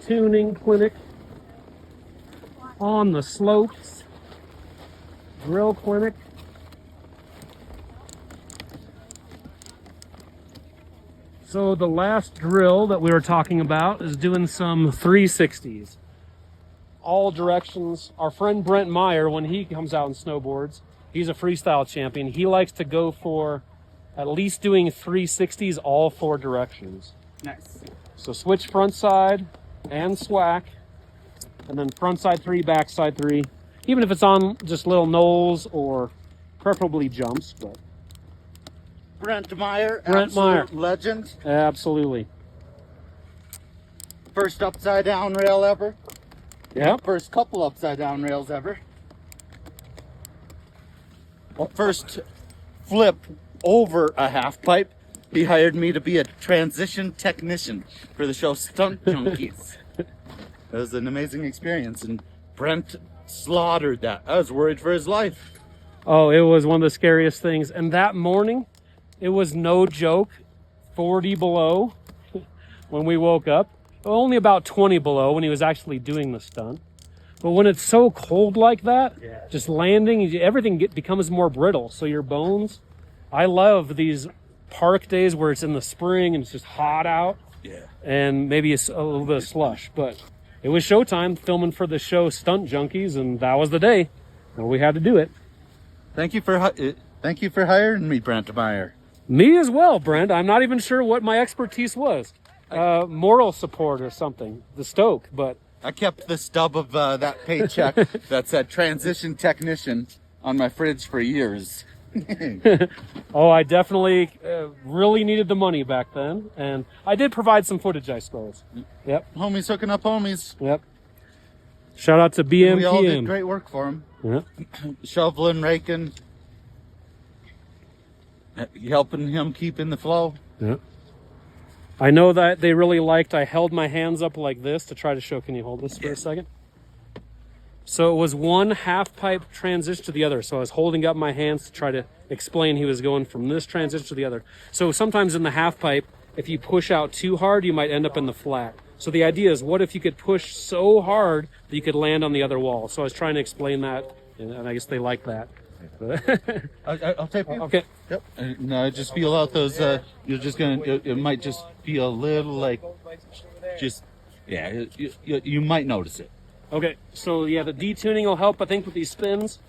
Tuning clinic on the slopes. Drill clinic. So the last drill that we were talking about is doing some 360s. All directions. Our friend Brent Meyer, when he comes out and snowboards, he's a freestyle champion. He likes to go for at least doing 360s all 4 directions. Nice. So switch front side and swack, and then front side 3, back side 3. Even if it's on just little knolls or preferably jumps, but Brent Meyer, Brent Meyer. absolute legend. absolutely. First upside down rail ever. Yep. First couple upside down rails ever. First flip over a half pipe. He hired me to be a transition technician for the show Stunt Junkies. It was an amazing experience, and Brent slaughtered that. I was worried for his life. Oh, it was one of the scariest things. And that morning, it was no joke, 40 below when we woke up. Only about 20 below when he was actually doing the stunt. But when it's so cold like that, just landing, everything becomes more brittle. So your bones, I love these park days where it's in the spring and it's just hot out. Yeah. And maybe a little bit of slush. But it was showtime, filming for the show Stunt Junkies, and that was the day. And we had to do it. Thank you for hiring me, Brent Meyer. Me as well, Brent. I'm not even sure what my expertise was. Moral support or something. The Stoke, but I kept the stub of that paycheck that said transition technician on my fridge for years. oh, I definitely really needed the money back then, and I did provide some footage, I suppose. Yep, Homies hooking up homies. yep. Shout out to We all did BMPM. great work for him. Yep. Shoveling, raking, helping him keep in the flow. Yep. I know that they really liked, I held my hands up like this to try to show, can you hold this for a second? So it was one half pipe transition to the other. So I was holding up my hands to try to explain he was going from this transition to the other. So sometimes in the half pipe, if you push out too hard, you might end up in the flat. So the idea is, what if you could push so hard that you could land on the other wall? So I was trying to explain that, and I guess they like that. I'll tape you. Okay. Yep. No, just feel out those. You're just gonna. It might just feel a little like, just yeah. You might notice it. Okay, so yeah, the detuning will help, I think, with these spins.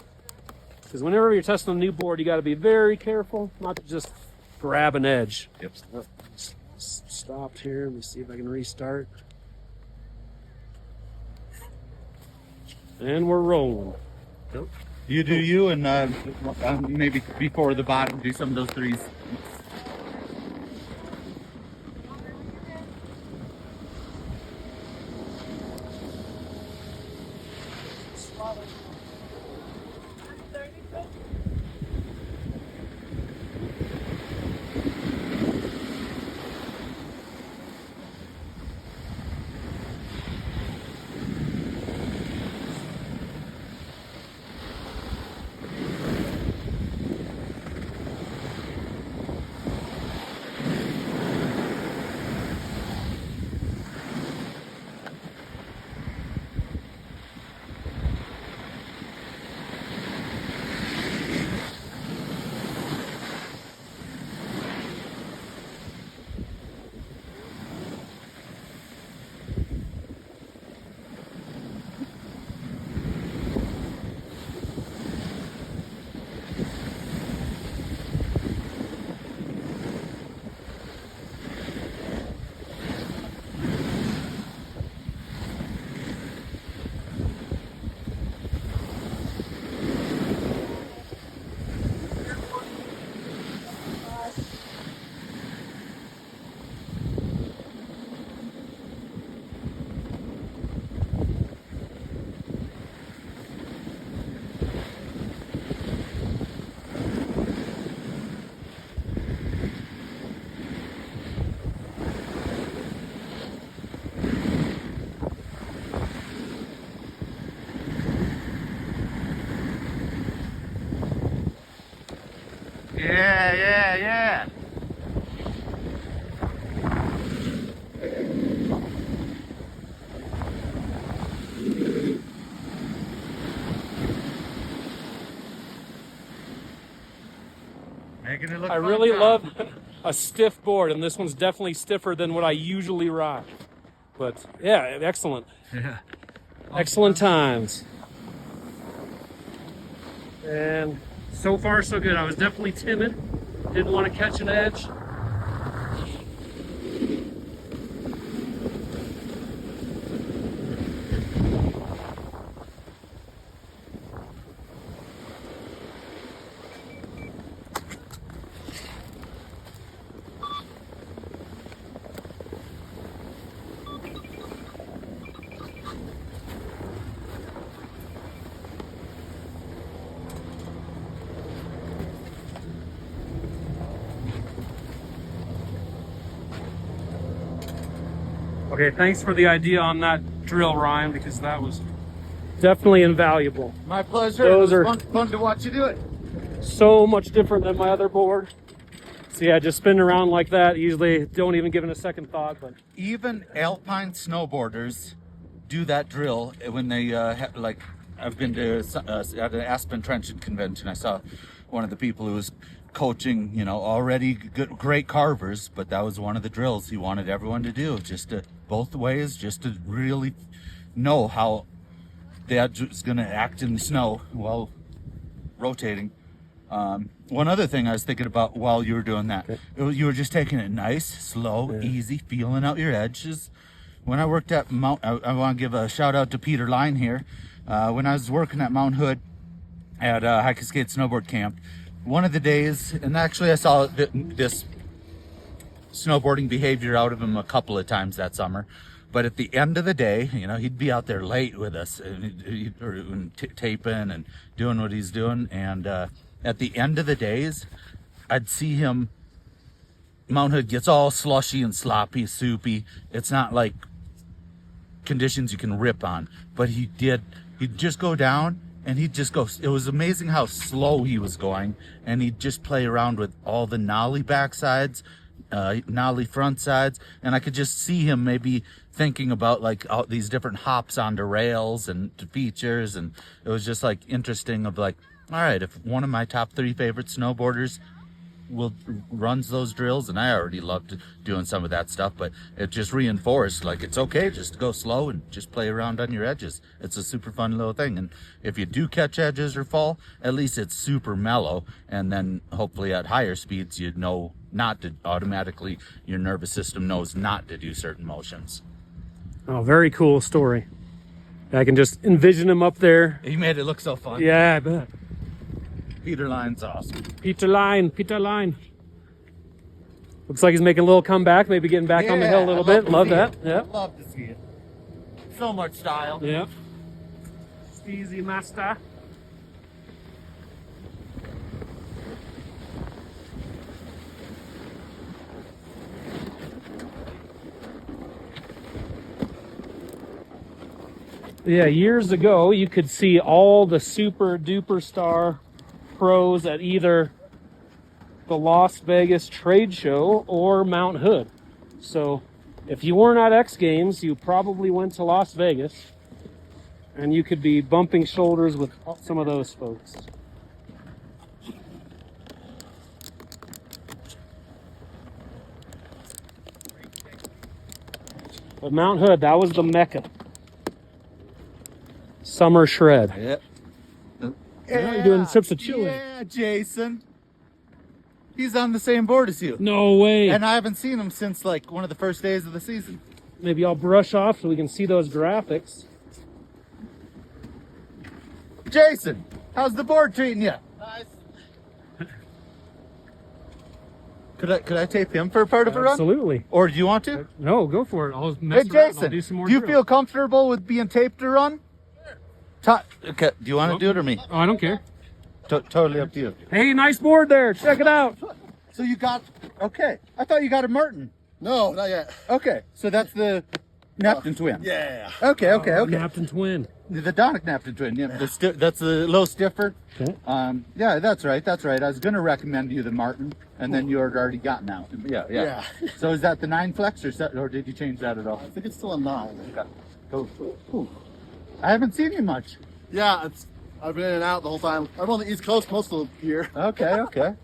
Because whenever you're testing a new board, you got to be very careful not to just grab an edge. Yep. Stopped here. Let me see if I can restart. And we're rolling. You do you, and maybe before the bottom, do some of those threes. Yeah. Making it look I fun, really Tom. love a stiff board, and this one's definitely stiffer than what I usually ride. But yeah, excellent. Yeah. Excellent times. And so far, so good. I was definitely timid. Didn't want to catch an edge. Okay, thanks for the idea on that drill, Ryan, because that was definitely invaluable. My pleasure. Those it are- was fun to watch you do it. So much different than my other board. So yeah, just spinning around like that, usually don't even give it a second thought, but Even alpine snowboarders do that drill when they like. I've been to at an Aspen Trenton convention. I saw one of the people who was coaching, already great carvers, but that was one of the drills he wanted everyone to do, just to both ways, just to really know how the edge is going to act in the snow while rotating. One other thing I was thinking about while you were doing that, you were just taking it nice, slow, easy, feeling out your edges. When I worked at Mount, I want to give a shout out to Peter Line here. When I was working at Mount Hood at Hike and Skate Snowboard Camp, one of the days, and actually I saw this snowboarding behavior out of him a couple of times that summer, but at the end of the day, he'd be out there late with us, and taping and doing what he's doing, and at the end of the days, I'd see him. Mount Hood gets all slushy and sloppy, soupy. It's not like conditions you can rip on, but he'd just go down and he'd just go. It was amazing how slow he was going, and he'd just play around with all the nollie backsides, nollie front sides, and I could just see him maybe thinking about like all these different hops onto rails and features, and it was just like interesting of like, all right, if one of my top 3 favorite snowboarders runs those drills, and I already loved doing some of that stuff, but it just reinforced like it's okay just to go slow and just play around on your edges. It's a super fun little thing, and if you do catch edges or fall, at least it's super mellow, and then hopefully at higher speeds you know not to automatically, your nervous system knows not to do certain motions. oh, very cool story. I can just envision him up there. He made it look so fun. Yeah, I bet. Peter Line's awesome. Peter Line. Looks like he's making a little comeback, maybe getting back on the hill a little bit. Love that. Yeah. Love to see it. So much style. Yeah. Easy, master. Yeah, years ago, you could see all the super duper star pros at either the Las Vegas trade show or Mount Hood. So if you weren't at X Games, you probably went to Las Vegas, and you could be bumping shoulders with some of those folks. But Mount Hood, that was the mecca. Summer shred. Yep. Yeah, you're doing sips of chili. Yeah, Jason. He's on the same board as you. No way. And I haven't seen him since like one of the first days of the season. Maybe I'll brush off so we can see those graphics. Jason, how's the board treating you? Nice. Could I tape him for a part of a run? Absolutely. Or do you want to? No, go for it. I'll Hey mess around. Jason, I'll do some more do you drills. feel comfortable with being taped to run? Sure. Okay. Do you want to do it or me? Oh, I don't care. Totally up to you. Hey, nice board there. Check it out. So you got, okay. I thought you got a Martin. No, not yet. Okay. So that's the Knapton Twin. Yeah. Okay. Knapton Twin. The Donek Knapton Twin. Yeah, that's a little stiffer. Okay. Yeah, that's right. I was gonna recommend you the Martin, and then you had already gotten out. Yeah. So is that the 9 flex, or did you change that at all? I think it's still a 9. Okay. Cool. I haven't seen you much. Yeah, I've been in and out the whole time. I'm on the East Coast most of the year. Okay.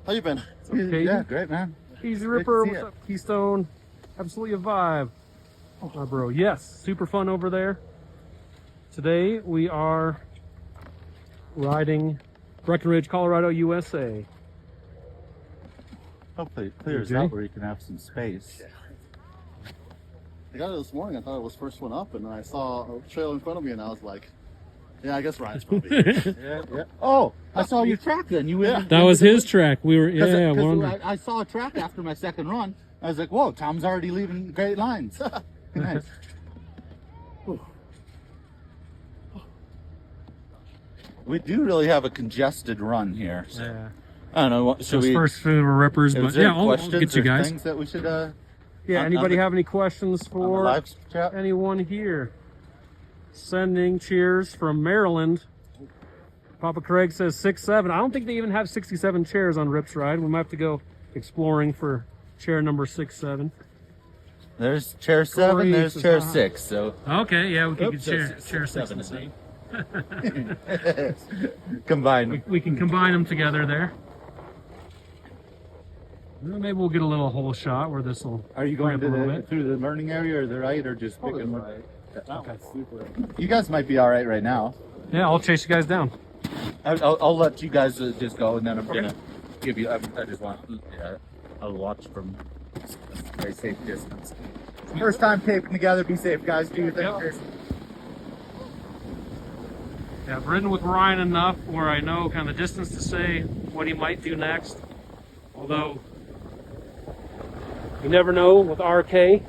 How you been? Okay. Yeah, great, man. Easy Ripper, see what's it. up, Keystone? Absolutely a vibe. Oh, my bro. Yes, super fun over there. Today we are riding Breckenridge, Colorado, USA. Hopefully it clears Okay. out where you can have some space. I got it this morning. I thought it was first one up, and then I saw a trail in front of me, and I was like, yeah, I guess Ryan's probably. Yeah. Oh, I saw your track then. You went. That was his track. We were, yeah, Because one. I saw a track after my second run. I was like, whoa, Tom's already leaving great lines. Nice. We do really have a congested run here. So. Yeah. I don't know. What, should Those we? first few were rippers, Is but there yeah, I'll questions get you or guys. things that we should Yeah, on anybody the- have any questions on the for live chat? anyone here? Sending cheers from Maryland. Papa Craig says 6-7. I don't think they even have 67 chairs on Rip's Ride. We might have to go exploring for chair number 6-7. There's chair 7. Corey There's says chair hi. 6. So Okay, yeah, we can Oops, get that's chair 6 7 and 7. combine. We can combine them together there. Well, maybe we'll get a little hole shot where this will. Are you going ramp a little to bit. through the learning area or the right, or just picking one? Okay. Super. You guys might be all right right now. Yeah, I'll chase you guys down. I'll let you guys just go, and then I'm gonna give you. I just want. Yeah, I'll watch from a very safe distance. First time taping together. Be safe, guys. Do your thing. Yep. Yeah, I've ridden with Ryan enough where I know kind of the distance to say what he might do next. Although, you never know with RK.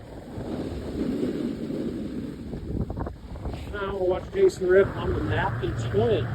Now we'll watch Jason rip on the Knapton Twin.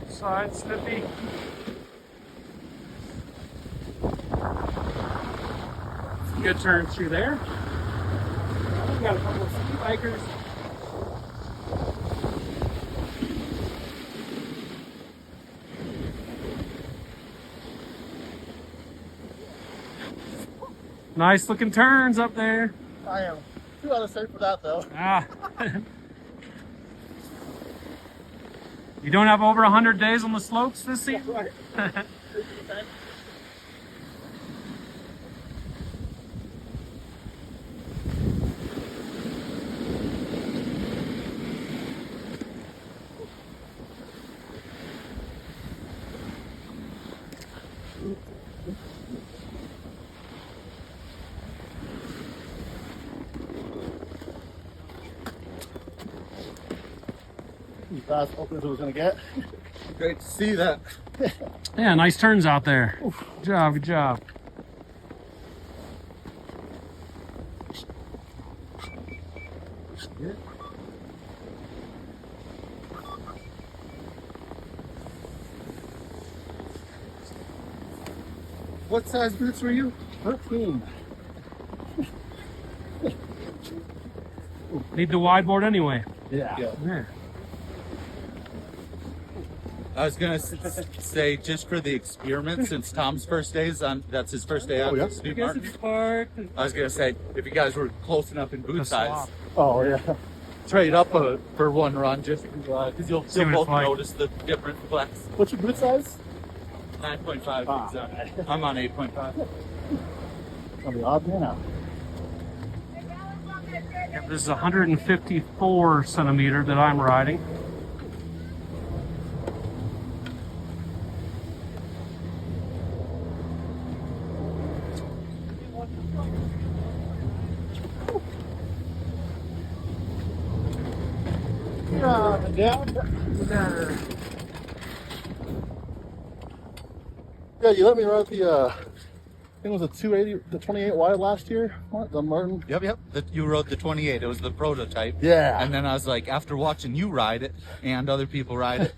Side snippy. Some good turns through there. We got a couple of ski bikers. Nice looking turns up there. I am too out of shape for that, though. Ah. You don't have over 100 days on the slopes this season? Right. Fast open as it was gonna get. Great to see that. Yeah, nice turns out there. Good job, good job. What size boots were you? 13. Need the wide board anyway. Yeah. Yeah. I was gonna say, just for the experiment, since Tom's first days on, that's his first day out. yeah. This new Martin. I was gonna say, if you guys were close enough in boot The size, swap. Oh yeah. trade up for one run, just because you'll See what it's both like. notice the different flex. What's your boot size? 9.5. Ah. Exactly. I'm on 8.5. I'll be odd man out. Yeah, this is 154 centimeter that I'm riding. Yeah, you let me ride the, I think it was a 280, the 28 wide last year, the Martin. Yep. You rode the 28. It was the prototype. Yeah. And then I was like, after watching you ride it and other people ride it,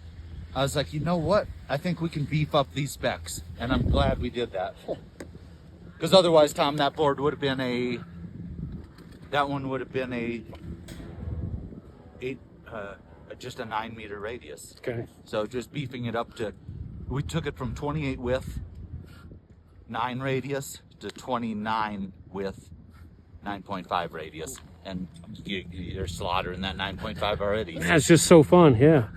I was like, you know what? I think we can beef up these specs. And I'm glad we did that. Because otherwise, Tom, that board would have been just a 9 meter radius. Okay. So just beefing it up to, we took it from 28 width, 9 radius to 29 width, 9.5 radius. And you're slaughtering that 9.5 already. That's just so fun, yeah.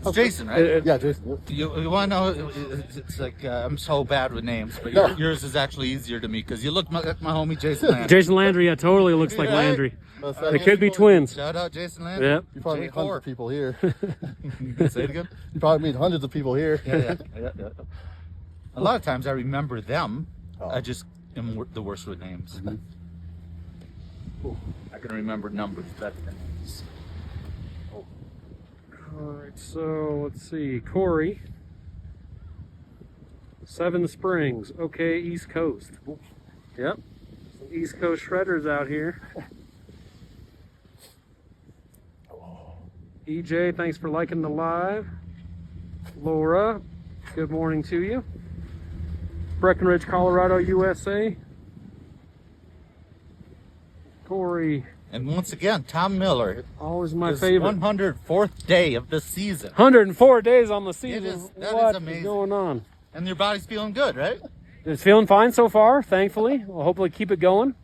It's Jason, right? Yeah, Jason. You want to know, it's like, I'm so bad with names, but No. yours is actually easier to me because you look like my homie Jason Landry. Jason Landry, yeah, totally looks like Right? Landry. They could be twins. Shout out Jason Landry. Yep. You probably meet hundreds of people here. Say it again? You probably meet hundreds of people here. Yeah. A lot of times I remember them. Oh. I just am the worst with names. I can remember numbers better than names. All right, so let's see. Corey. 7 Springs. Okay, East Coast. Yep. Some East Coast shredders out here. EJ, thanks for liking the live. Laura, good morning to you. Breckenridge, Colorado, USA. Corey, And once again, Tom Miller. always my His favorite. 104th day of the season. 104 days on the season. That is What amazing. going on? And your body's feeling good, right? It's feeling fine so far, thankfully. We'll hopefully keep it going.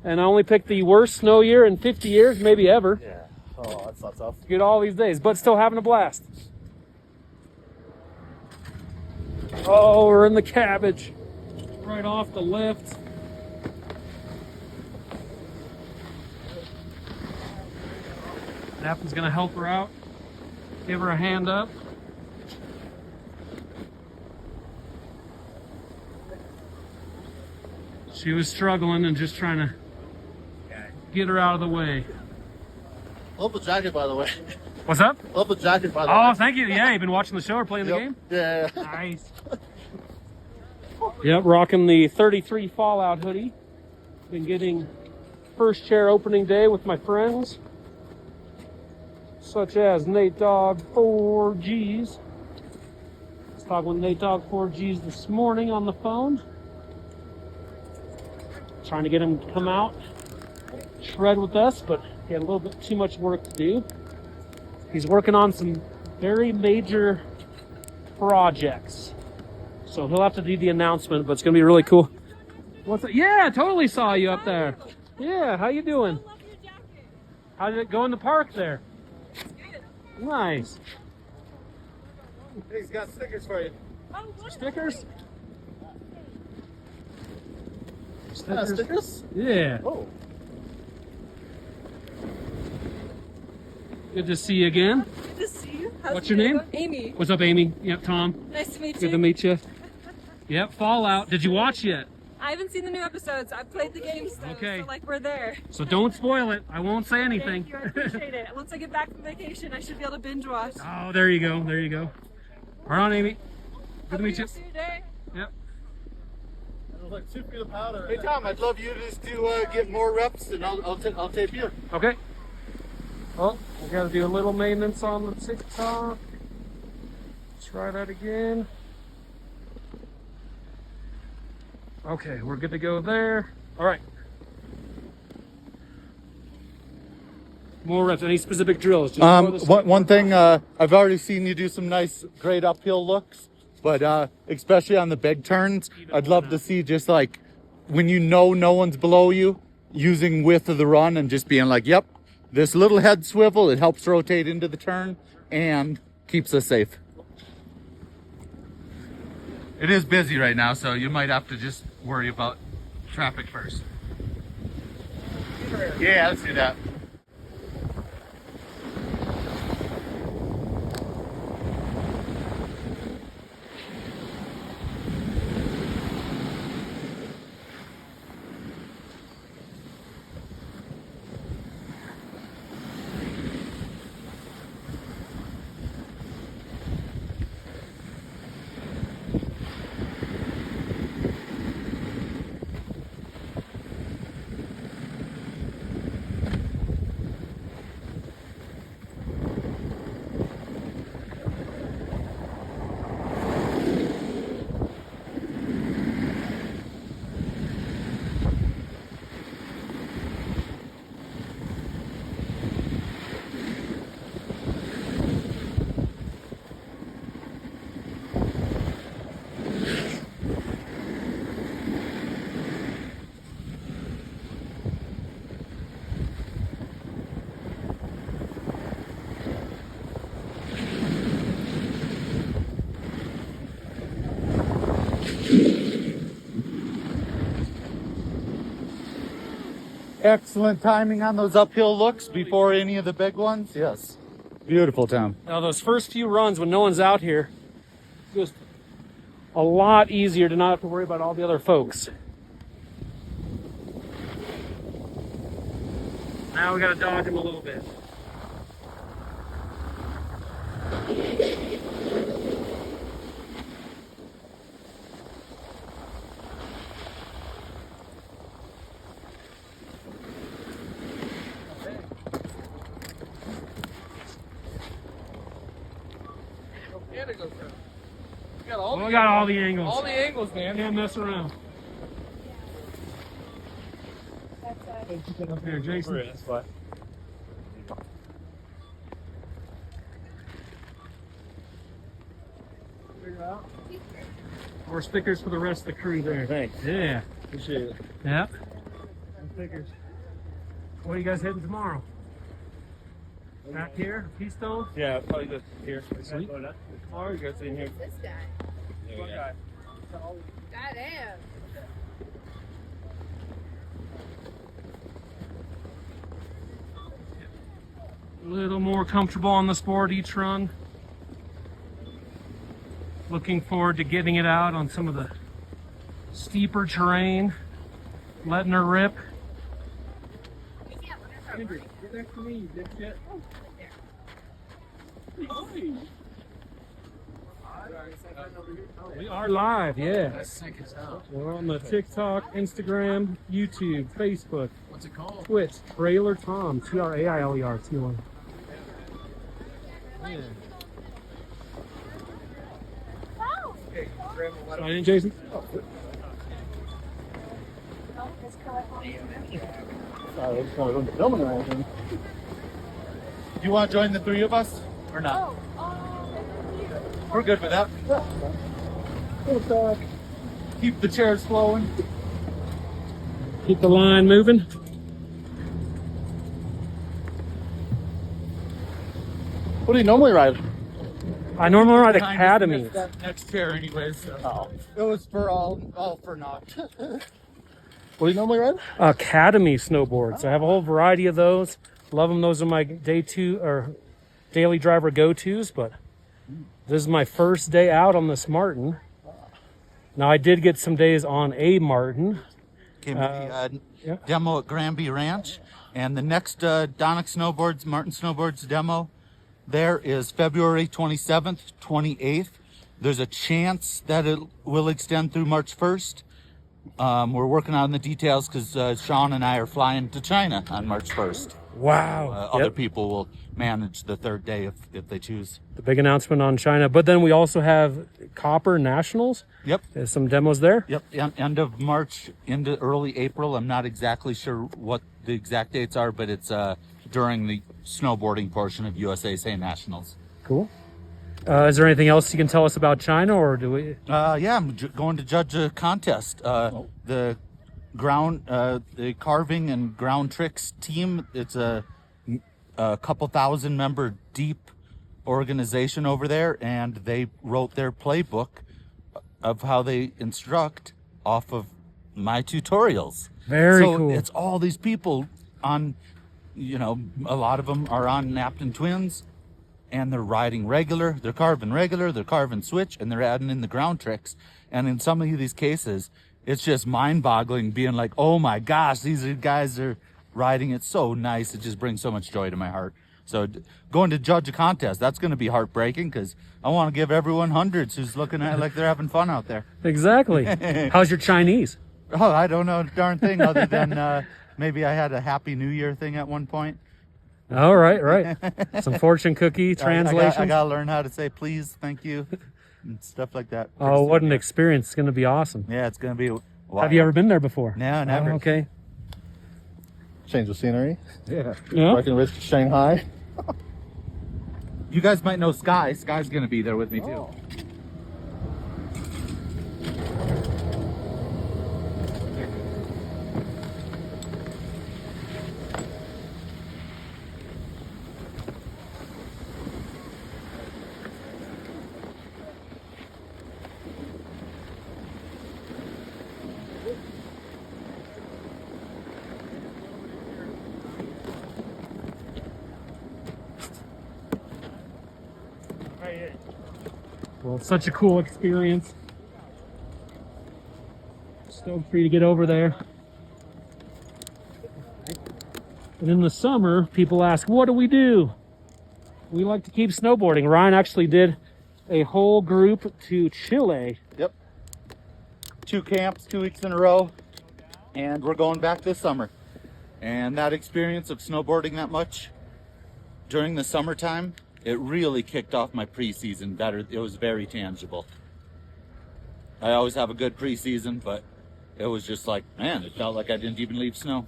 And I only picked the worst snow year in 50 years, maybe ever. Yeah. Oh, that's not tough. Get all these days, but still having a blast. Oh, we're in the cabbage. Right off the lift. Knapton's gonna help her out. Give her a hand up. She was struggling and just trying to get her out of the way. Love the jacket, by the way. What's up? Love the jacket, by the way. Oh, thank you. Yeah, you've been watching the show or playing the game? Yeah. Nice. Yep, rocking the 33 Fallout hoodie. Been getting first chair opening day with my friends, such as Nate Dogg 4Gs. I was talking with Nate Dogg 4Gs this morning on the phone. Trying to get him to come out, shred with us, but he had a little bit too much work to do. He's working on some very major projects. So he'll have to do the announcement, but it's going to be really cool. What's it? Yeah, totally saw you up there. Yeah, how you doing? How did it go in the park there? Nice. He's got stickers for you. Stickers? Stickers? Yeah. Oh. Good to see you again. Good to see you. How's What's it your going? name? Amy. What's up, Amy? Yep, Tom. Nice to meet Good you. to meet you. Yep, Fallout. Did you watch yet? I haven't seen the new episodes. I've played the games though, Okay. so like we're there. So don't spoil it. I won't say anything. Thank you. I appreciate it. Once I get back from vacation, I should be able to binge watch. Oh, there you go. There you go. Right on, Amy. Good to meet you. Have a good day. Yep. It was like 2 feet of powder. Hey Tom, I'd love you just to get more reps, and I'll tape you. Okay. Oh, we got to do a little maintenance on the TikTok. Try that again. Okay, we're good to go there. All right. More reps. Any specific drills? Just One thing, I've already seen you do some nice, great uphill looks, but especially on the big turns, I'd love to see just like when you know no one's below you, using width of the run and just being like, yep, this little head swivel, it helps rotate into the turn and keeps us safe. It is busy right now, so you might have to just worry about traffic first. Yeah, let's do that. Excellent timing on those uphill looks before any of the big ones. Yes. Beautiful, Tom. Now those first few runs when no one's out here, just a lot easier to not have to worry about all the other folks. Now we gotta dodge him a little bit. We got all the angles. All the angles, man. Can't mess around. Up here, Jason. More stickers for the rest of the crew there. Thanks. Yeah. Appreciate it. Yep. Stickers. Where are you guys heading tomorrow? Back here? Keystone? Yeah, probably just here. Sweet. Or you guys in here. This guy. Yeah. Goddamn. A little more comfortable on the sport each run. Looking forward to getting it out on some of the steeper terrain. Letting her rip. Andrew, get next to me, you dipshit. We are live, yeah. We're on the TikTok, Instagram, YouTube, Facebook. What's it called? Twitch, Trailer Tom, TRAILER T1. Yeah. Sign in, Jason. You want to join the three of us or not? We're good with that. Keep the chairs flowing. Keep the line moving. What do you normally ride? I normally ride Kind of Academy. missed that next chair anyways. So. Oh. It was for all for naught. What do you normally ride? Academy snowboards. I have a whole variety of those. Love them. Those are my daily driver go-tos, but this is my first day out on this Martin. Now I did get some days on a Martin. Came to the yeah. demo at Granby Ranch, and the next Donek Snowboards, Martin Snowboards demo there is February 27th, 28th. There's a chance that it will extend through March 1st. We're working on the details because Sean and I are flying to China on March 1st. Wow. Other Yep. people will manage the third day if they choose. The big announcement on China. But then we also have Copper Nationals. Yep. There's some demos there. Yep. End of March into early April. I'm not exactly sure what the exact dates are, but it's during the snowboarding portion of USA Nationals. Cool. Is there anything else you can tell us about China, or do we? Yeah, I'm going to judge a contest. The the carving and ground tricks team. It's a couple thousand member deep organization over there, and they wrote their playbook of how they instruct off of my tutorials. Very so cool. It's all these people on, you know, a lot of them are on Knapton Twins, and they're riding regular, they're carving switch, and they're adding in the ground tricks. And in some of these cases, it's just mind-boggling being like, oh my gosh, these guys are riding it so nice. It just brings so much joy to my heart. So going to judge a contest, that's going to be heartbreaking because I want to give everyone hundreds who's looking at it like they're having fun out there. Exactly. How's your Chinese? Oh, I don't know a darn thing other than maybe I had a Happy New Year thing at one point. All right. Some fortune cookie translation. I got to learn how to say please, thank you, and stuff like that. Oh, what an experience. It's going to be awesome. Yeah, it's going to be wild. Have you ever been there before? No, never. Oh, okay. Change of scenery. Yeah. Yeah. Breckenridge to Shanghai. You guys might know Sky. Sky's going to be there with me too. Well, it's such a cool experience. Stoked for you to get over there. And in the summer, people ask, what do we do? We like to keep snowboarding. Ryan actually did a whole group to Chile. Yep. 2 camps, 2 weeks in a row, and we're going back this summer. And that experience of snowboarding that much during the summertime, it really kicked off my preseason better. It was very tangible. I always have a good preseason, but it was just like, man, it felt like I didn't even leave snow.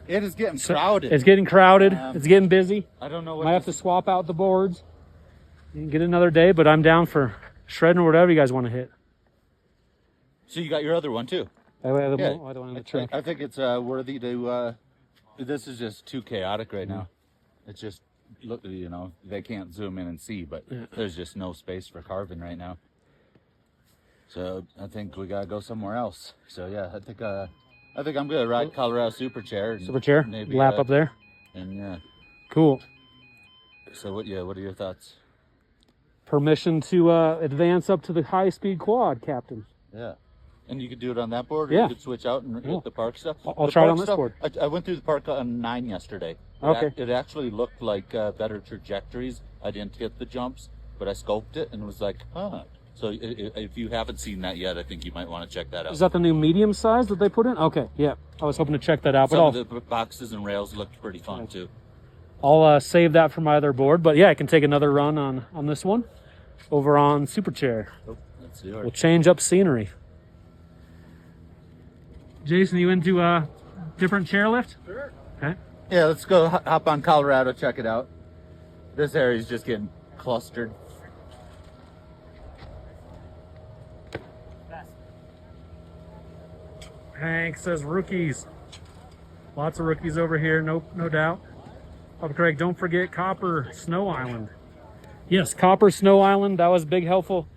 It is getting crowded. It's getting crowded. It's getting busy. I don't know what Might have to swap out the boards and get another day, but I'm down for shredding or whatever you guys want to hit. So you got your other one too? I don't want the trick. I think it's worthy to. This is just too chaotic right now. It's just, look, you know, they can't zoom in and see, but there's just no space for carving right now. So I think we gotta go somewhere else. So yeah, I think I'm gonna ride Colorado SuperChair. SuperChair, maybe lap up there. And yeah. Cool. So what are your thoughts? Permission to advance up to the high-speed quad, Captain. Yeah. And you could do it on that board, or Yeah. you could switch out and hit the park stuff. I'll The try it park on this stuff, board. I went through the park on 9 yesterday. Okay. It actually looked like better trajectories. I didn't hit the jumps, but I scoped it and was like, huh. So if you haven't seen that yet, I think you might want to check that out. Is that the new medium size that they put in? Okay, yeah. I was hoping to check that out, but Some of the boxes and rails looked pretty fun too. I'll save that for my other board. But yeah, I can take another run on this one over on SuperChair. Oh, let's see. We'll change up scenery. Jason, you into a different chairlift? Sure. Okay. Yeah, let's go hop on Colorado, check it out. This area is just getting clustered. Hank says rookies. Lots of rookies over here, no doubt. Oh, Craig, don't forget Copper Snow Island. Yes, Copper Snow Island, that was big helpful.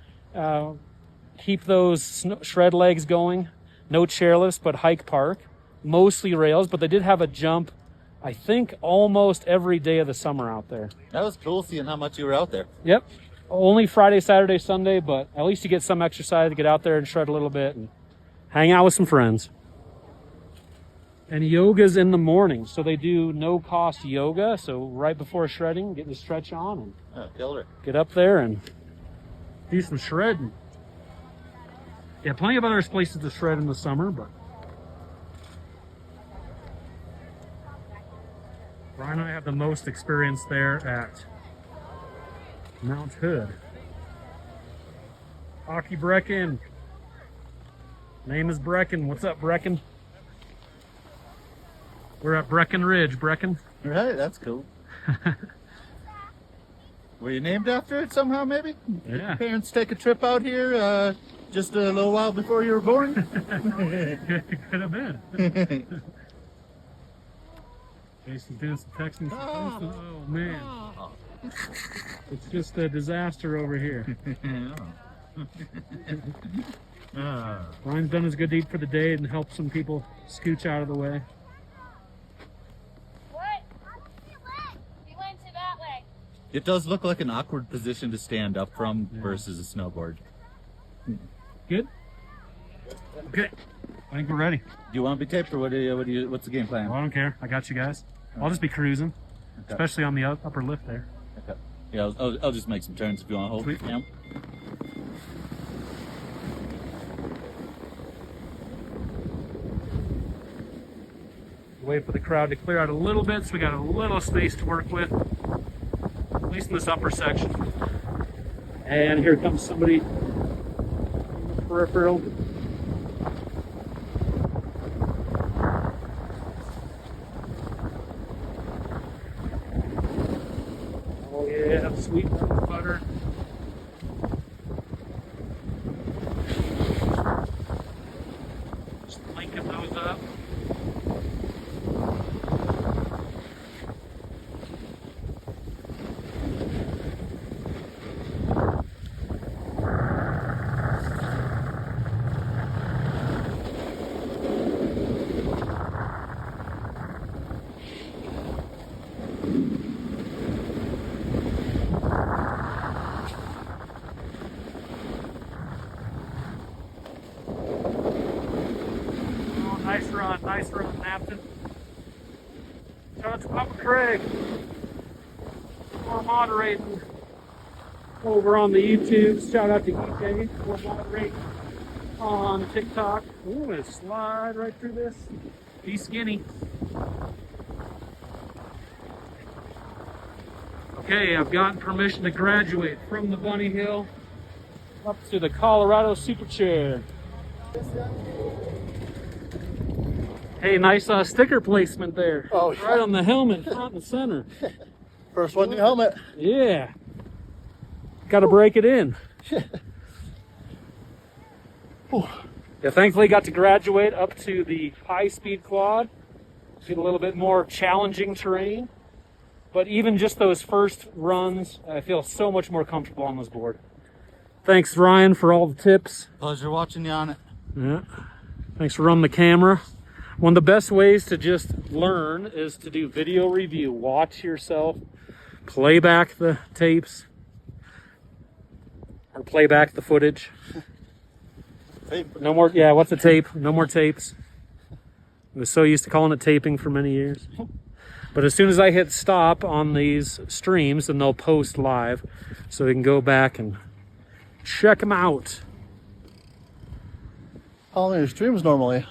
Keep those shred legs going. No chairlifts, but hike park. Mostly rails, but they did have a jump, I think, almost every day of the summer out there. That was cool seeing how much you were out there. Yep. Only Friday, Saturday, Sunday, but at least you get some exercise to get out there and shred a little bit and hang out with some friends. And yoga's in the morning, so they do no-cost yoga. So right before shredding, get the stretch on and Killer. get up there and do some shredding. Yeah, plenty of other places to shred in the summer, but Ryan and I have the most experience there at Mount Hood. Hockey Brecken. Name is Brecken. What's up, Brecken? We're at Breckenridge, Brecken. Right, that's cool. Were you named after it somehow, maybe? Yeah. Did your parents take a trip out here just a little while before you were born? Could have been. Jason's doing some texting. Oh man. It's just a disaster over here. Ryan's done his good deed for the day and helped some people scooch out of the way. What? He went to that way. It does look like an awkward position to stand up from versus a snowboard. Good? Okay. I think we're ready. Do you want to be taped or what's the game plan? Well, I don't care. I got you guys. I'll just be cruising, especially on the upper lift there. Okay. Yeah, I'll just make some turns if you want to hold. Sweet. Yeah. Wait for the crowd to clear out a little bit so we got a little space to work with, at least in this upper section. And here comes somebody in the peripheral. Oh yeah, sweet butter. Just linking those up. Nice run, Knapton. Shout out to Papa Craig for moderating over on the YouTube. Shout out to EJ for moderating on TikTok. Ooh, gonna slide right through this. Be skinny. Okay, I've gotten permission to graduate from the Bunny Hill up to the Colorado SuperChair. Hey, nice sticker placement there. Oh, right on the helmet, front and center. First one, new helmet. Yeah. Got to break it in. Yeah, thankfully got to graduate up to the high-speed quad. Get a little bit more challenging terrain. But even just those first runs, I feel so much more comfortable on this board. Thanks, Ryan, for all the tips. Pleasure watching you on it. Yeah. Thanks for running the camera. One of the best ways to just learn is to do video review. Watch yourself, play back the tapes, or play back the footage. Tape. No more, yeah, what's a tape? No more tapes. I was so used to calling it taping for many years. But as soon as I hit stop on these streams, then they'll post live, so we can go back and check them out. How long are your streams normally?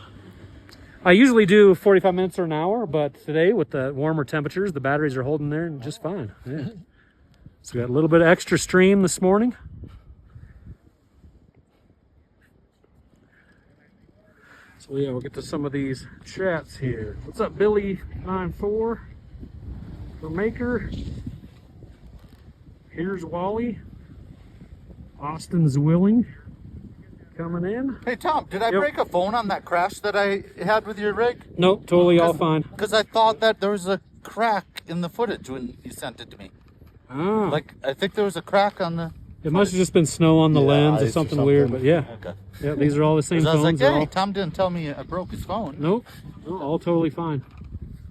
I usually do 45 minutes or an hour, but today with the warmer temperatures, the batteries are holding there just fine. Yeah. So we got a little bit of extra stream this morning. So yeah, we'll get to some of these chats here. What's up, Billy94? For Maker. Here's Wally. Austin's Willing. Coming in. Hey Tom, did I Yep. break a phone on that crash that I had with your rig? Nope, totally all fine. Because I thought that there was a crack in the footage when you sent it to me. Ah, Like, I think there was a crack on the... it must have just been snow on the lens or ice or something weird, but yeah. Okay. Yeah, these are all the same 'Cause I was like, phones. They're hey, all- Tom didn't tell me I broke his phone. Nope, no, all totally fine.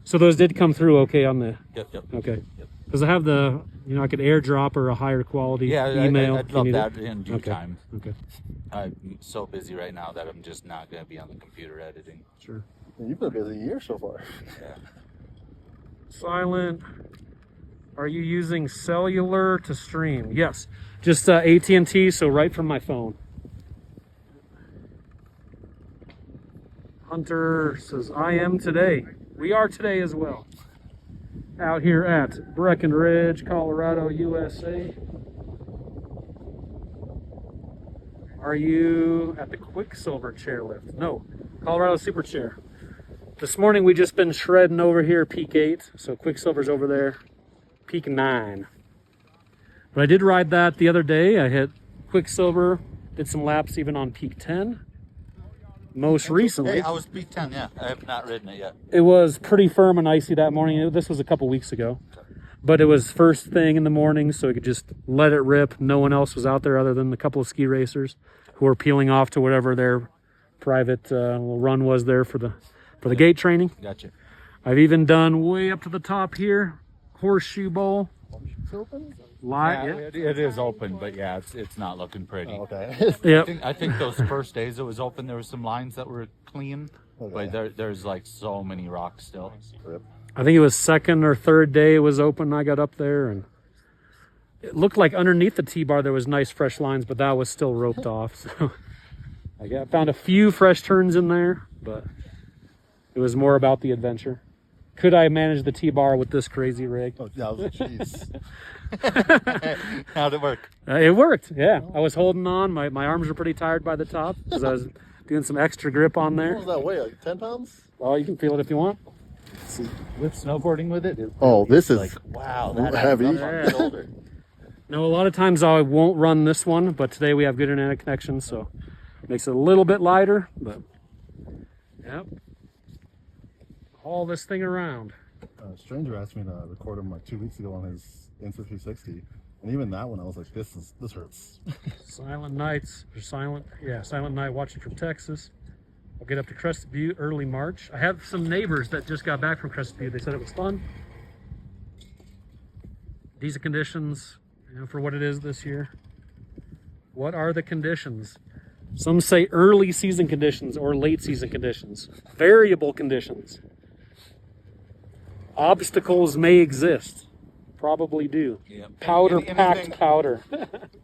So those did come through okay on the, Yep. okay. Because I have the, I could airdrop or a higher quality Yeah, email. I'd if you love need that it. in due Okay. time. Okay, I'm so busy right now that I'm just not going to be on the computer editing. sure. You've been a busy year so far. Yeah. Silent. Are you using cellular to stream? Yes, just AT&T, so right from my phone. Hunter says, I am today. We are today as well. Out here at Breckenridge, Colorado, USA. Are you at the Quicksilver chairlift? No, Colorado SuperChair. This morning we just been shredding over here, peak 8. So Quicksilver's over there, peak 9. But I did ride that the other day. I hit Quicksilver, did some laps even on peak 10. Most recently, Hey, I was B10, yeah. I have not ridden it yet. it was pretty firm and icy that morning. This was a couple weeks ago. but it was first thing in the morning, so we could just let it rip. No one else was out there other than a couple of ski racers who were peeling off to whatever their private little run was there for the gate training. Gotcha. I've even done way up to the top here, Horseshoe Bowl. Live, yeah. It is open, but yeah, it's not looking pretty. Oh, okay. Yep. I think those first days it was open, there was some lines that were clean, but there's like so many rocks still. I think it was second or third day it was open. I got up there and it looked like underneath the T-bar there was nice fresh lines, but that was still roped off. So I found a few fresh turns in there, but it was more about the adventure. Could I manage the T-bar with this crazy rig? Oh, yeah, I was like, jeez. How'd it work? It worked, yeah. I was holding on. My arms were pretty tired by the top because I was doing some extra grip on What there. was that weigh? Like 10 pounds? Well, you can feel it if you want. With snowboarding with it? Oh, this is like, wow, that heavy. adds up on the shoulder. No, a lot of times I won't run this one, but today we have good internet connection, so it makes it a little bit lighter, but yep. Haul this thing around. A stranger asked me to record him like 2 weeks ago on his Insta360, and even that one I was like, this hurts. Silent nights, or silent night watching from Texas. I'll get up to Crested Butte early March. I have some neighbors that just got back from Crested Butte. They said it was fun. Decent conditions, for what it is this year. What are the conditions? Some say early season conditions or late season conditions. Variable conditions. Obstacles may exist. Probably do. Yeah. Packed powder.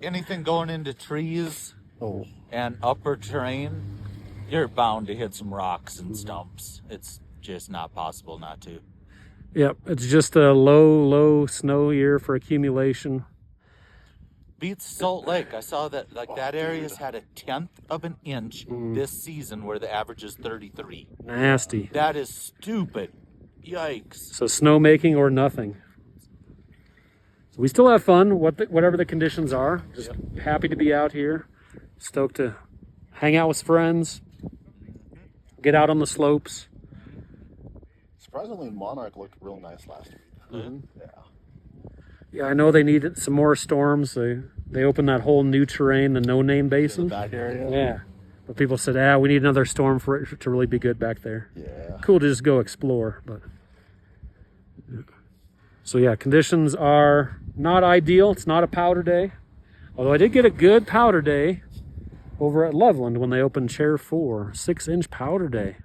Anything going into trees Oh, and upper terrain, you're bound to hit some rocks and stumps. It's just not possible not to. Yep, it's just a low snow year for accumulation. Beats Salt Lake. I saw that that area's had 1/10 of an inch this season where the average is 33. Nasty. That is stupid. Yikes. So snowmaking or nothing. So we still have fun, whatever the conditions are. Just happy to be out here. Stoked to hang out with friends. Get out on the slopes. surprisingly, Monarch looked real nice last week. Yeah. Yeah, I know they needed some more storms. They opened that whole new terrain, the no-name basin. The back area. Yeah. But people said, we need another storm for it to really be good back there. Yeah. Cool to just go explore, but so yeah, conditions are not ideal. It's not a powder day, although I did get a good powder day over at Loveland when they opened Chair 4, 6-inch powder day.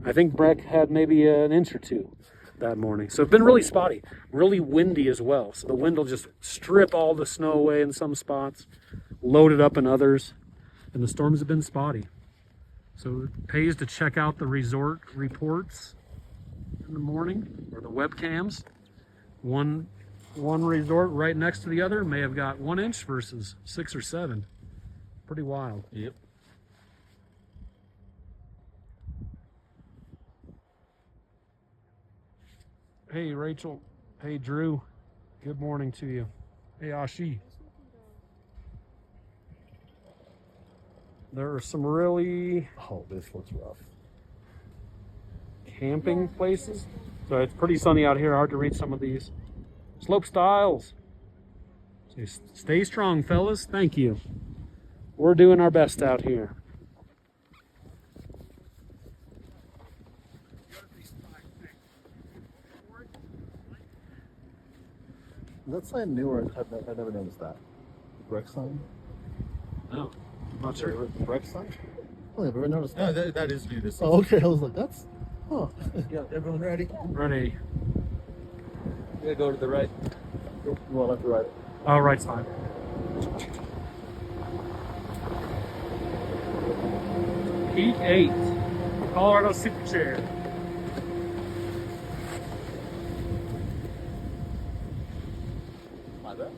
I think Breck had maybe an inch or two that morning, so it's been really spotty, really windy as well, so the wind will just strip all the snow away in some spots, load it up in others, and the storms have been spotty. So it pays to check out the resort reports in the morning, or the webcams. One resort right next to the other may have got 1 inch versus 6 or 7. Pretty wild. Yep. Hey Rachel. Hey Drew. Good morning to you. Hey Ashi. There are some really Oh, this looks rough. camping places. So it's pretty sunny out here, hard to read some of these. Slope styles. So stay strong, fellas. Thank you. We're doing our best out here. That sign newer. I never noticed that. Breck sign? No, I'm not sure. Breck sign? Oh, I've never noticed No, that. that is new this season. Oh, okay. I was like, that's. Huh. Yeah, everyone ready? Ready. You gotta go to the right. You want left or right? Oh, right's fine. Heat 8. Colorado SuperChair. My bad.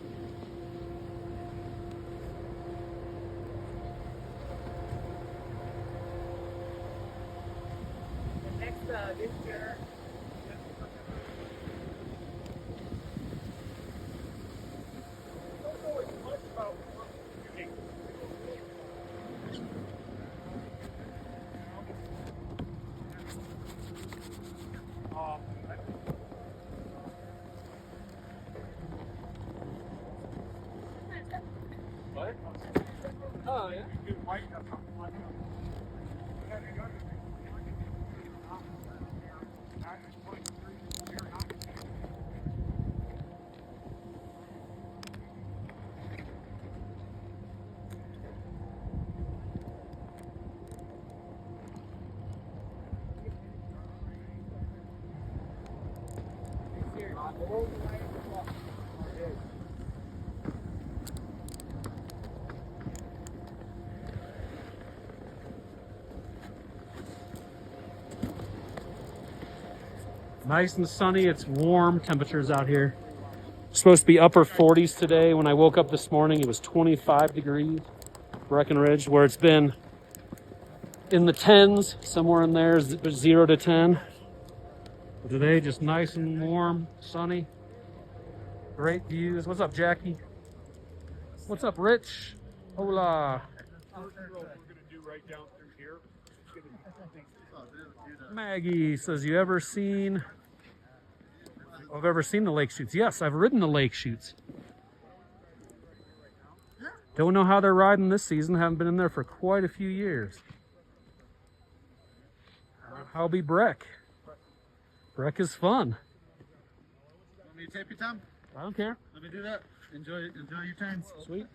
Nice and sunny. It's warm temperatures out here. Supposed to be upper 40s today. When I woke up this morning, it was 25 degrees. Breckenridge, where it's been in the 10s, somewhere in there, 0 to 10. But today, just nice and warm, sunny. Great views. What's up, Jackie? What's up, Rich? Hola. Maggie says, I've ever seen the lake chutes. Yes, I've ridden the lake chutes. Don't know how they're riding this season. Haven't been in there for quite a few years. How'll be Breck? Breck is fun. Want me to tape you, Tom? I don't care. Let me do that. Enjoy your turns. Sweet.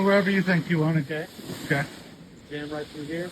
Wherever you think you want to. Okay. Okay. Jam right through here.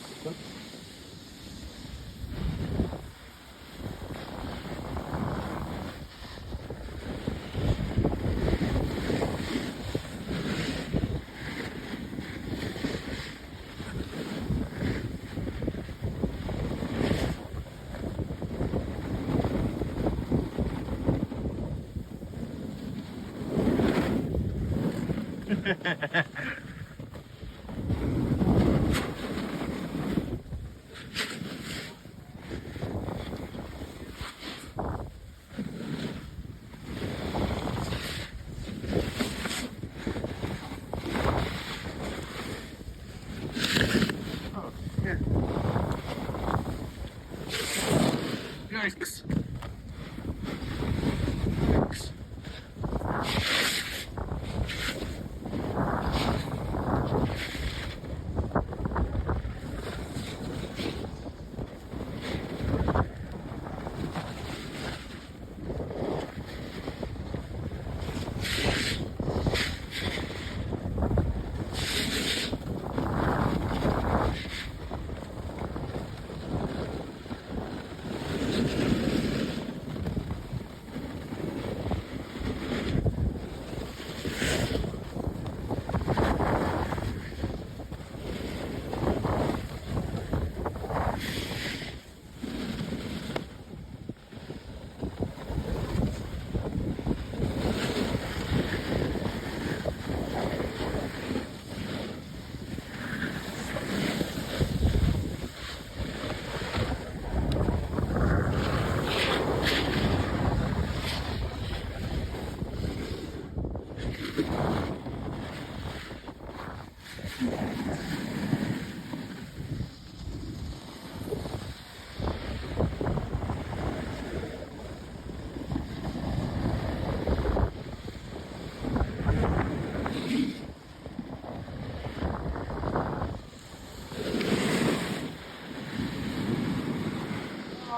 Yikes.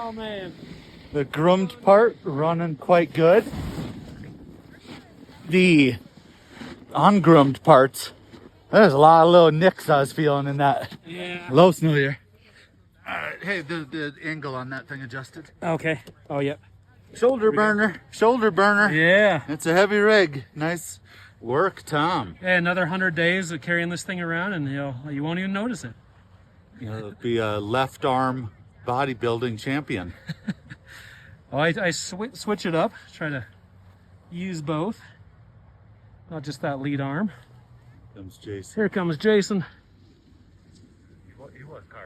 Oh man. The groomed part running quite good. The ungroomed parts, there's a lot of little nicks I was feeling in that low snow here. All right, hey, the angle on that thing adjusted. Okay. Oh, yep. Shoulder burner. Yeah. It's a heavy rig. Nice work, Tom. Yeah, another 100 days of carrying this thing around, and you won't even notice it. You'll be a left arm bodybuilding champion. Oh, I switch it up. Try to use both, not just that lead arm. Comes Jason. Here comes Jason. He was carve.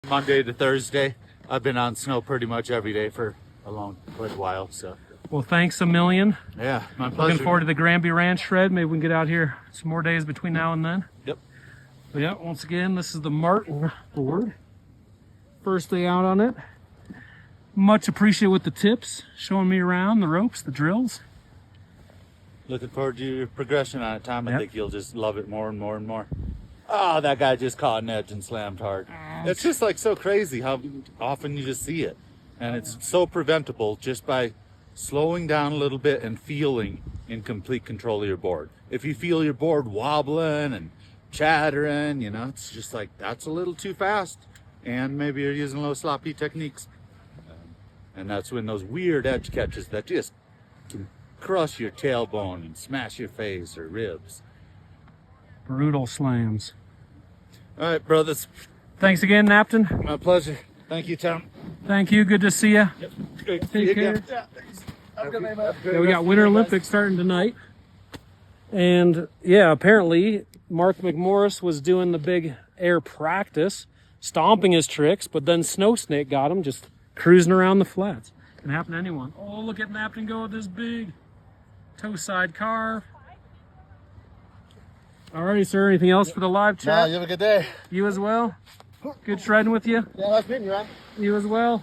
Monday to Thursday. I've been on snow pretty much every day for quite a while. So Well, thanks a million. yeah, my pleasure. Looking forward to the Granby Ranch shred. Maybe we can get out here some more days between now and then. Yep. But yeah, once again, this is the Martin board. First day out on it. Much appreciated with the tips, showing me around, the ropes, the drills. Looking forward to your progression on it, Tom. I Yep. think you'll just love it more and more and more. Oh, that guy just caught an edge and slammed hard. It's just like so crazy how often you just see it. And it's so preventable just by slowing down a little bit and feeling in complete control of your board. If you feel your board wobbling and chattering, you know, it's just like, that's a little too fast. And maybe you're using low sloppy techniques. And that's when those weird edge catches that just can crush your tailbone and smash your face or ribs. Brutal slams. All right, brothers. Thanks again, Knapton. My pleasure. Thank you, Tom. Thank you. Good to see you. Great to see Take you care. again. Yeah, we got Winter Olympics starting tonight. And yeah, apparently Mark McMorris was doing the big air practice, stomping his tricks, but then Snow Snake got him just cruising around the flats. Can happen to anyone. Oh, look at Knapton go with this big toe side carve. Alrighty, sir. Anything else for the live Nah, chat? you have a good day. You as well. Good shredding with you. Yeah, that's me, man. You as well.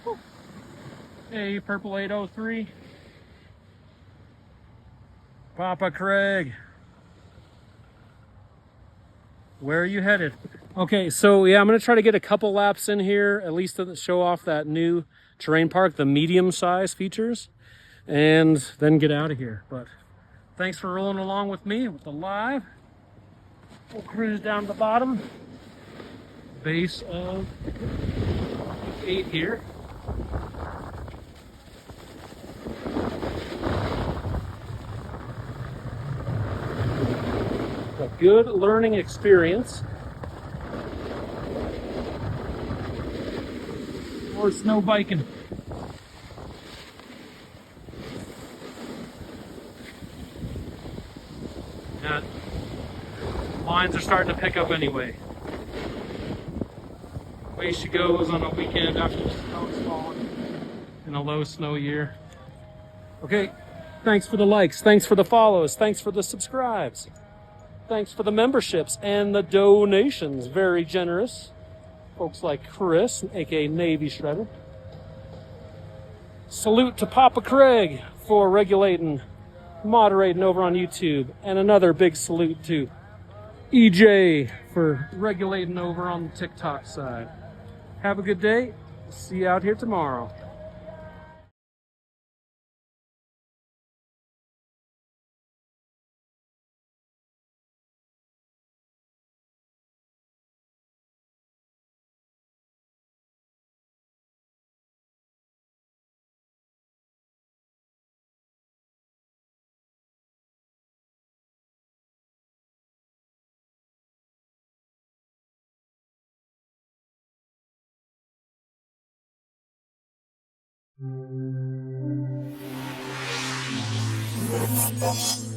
Hey, Purple 803. Papa Craig. Where are you headed? Okay, so yeah, I'm going to try to get a couple laps in here, at least to show off that new terrain park, the medium size features, and then get out of here. But thanks for rolling along with me with the live. We'll cruise down to the bottom. Base of 8 here. A good learning experience. Or snow biking. Yeah, lines are starting to pick up anyway. Way she goes on a weekend after the snow is falling in a low snow year. Okay, thanks for the likes, thanks for the follows, thanks for the subscribes, thanks for the memberships and the donations. Very generous. Folks like Chris, aka Navy Shredder. Salute to Papa Craig for regulating, moderating over on YouTube, and another big salute to EJ for regulating over on the TikTok side. Have a good day. See you out here tomorrow. Thank you.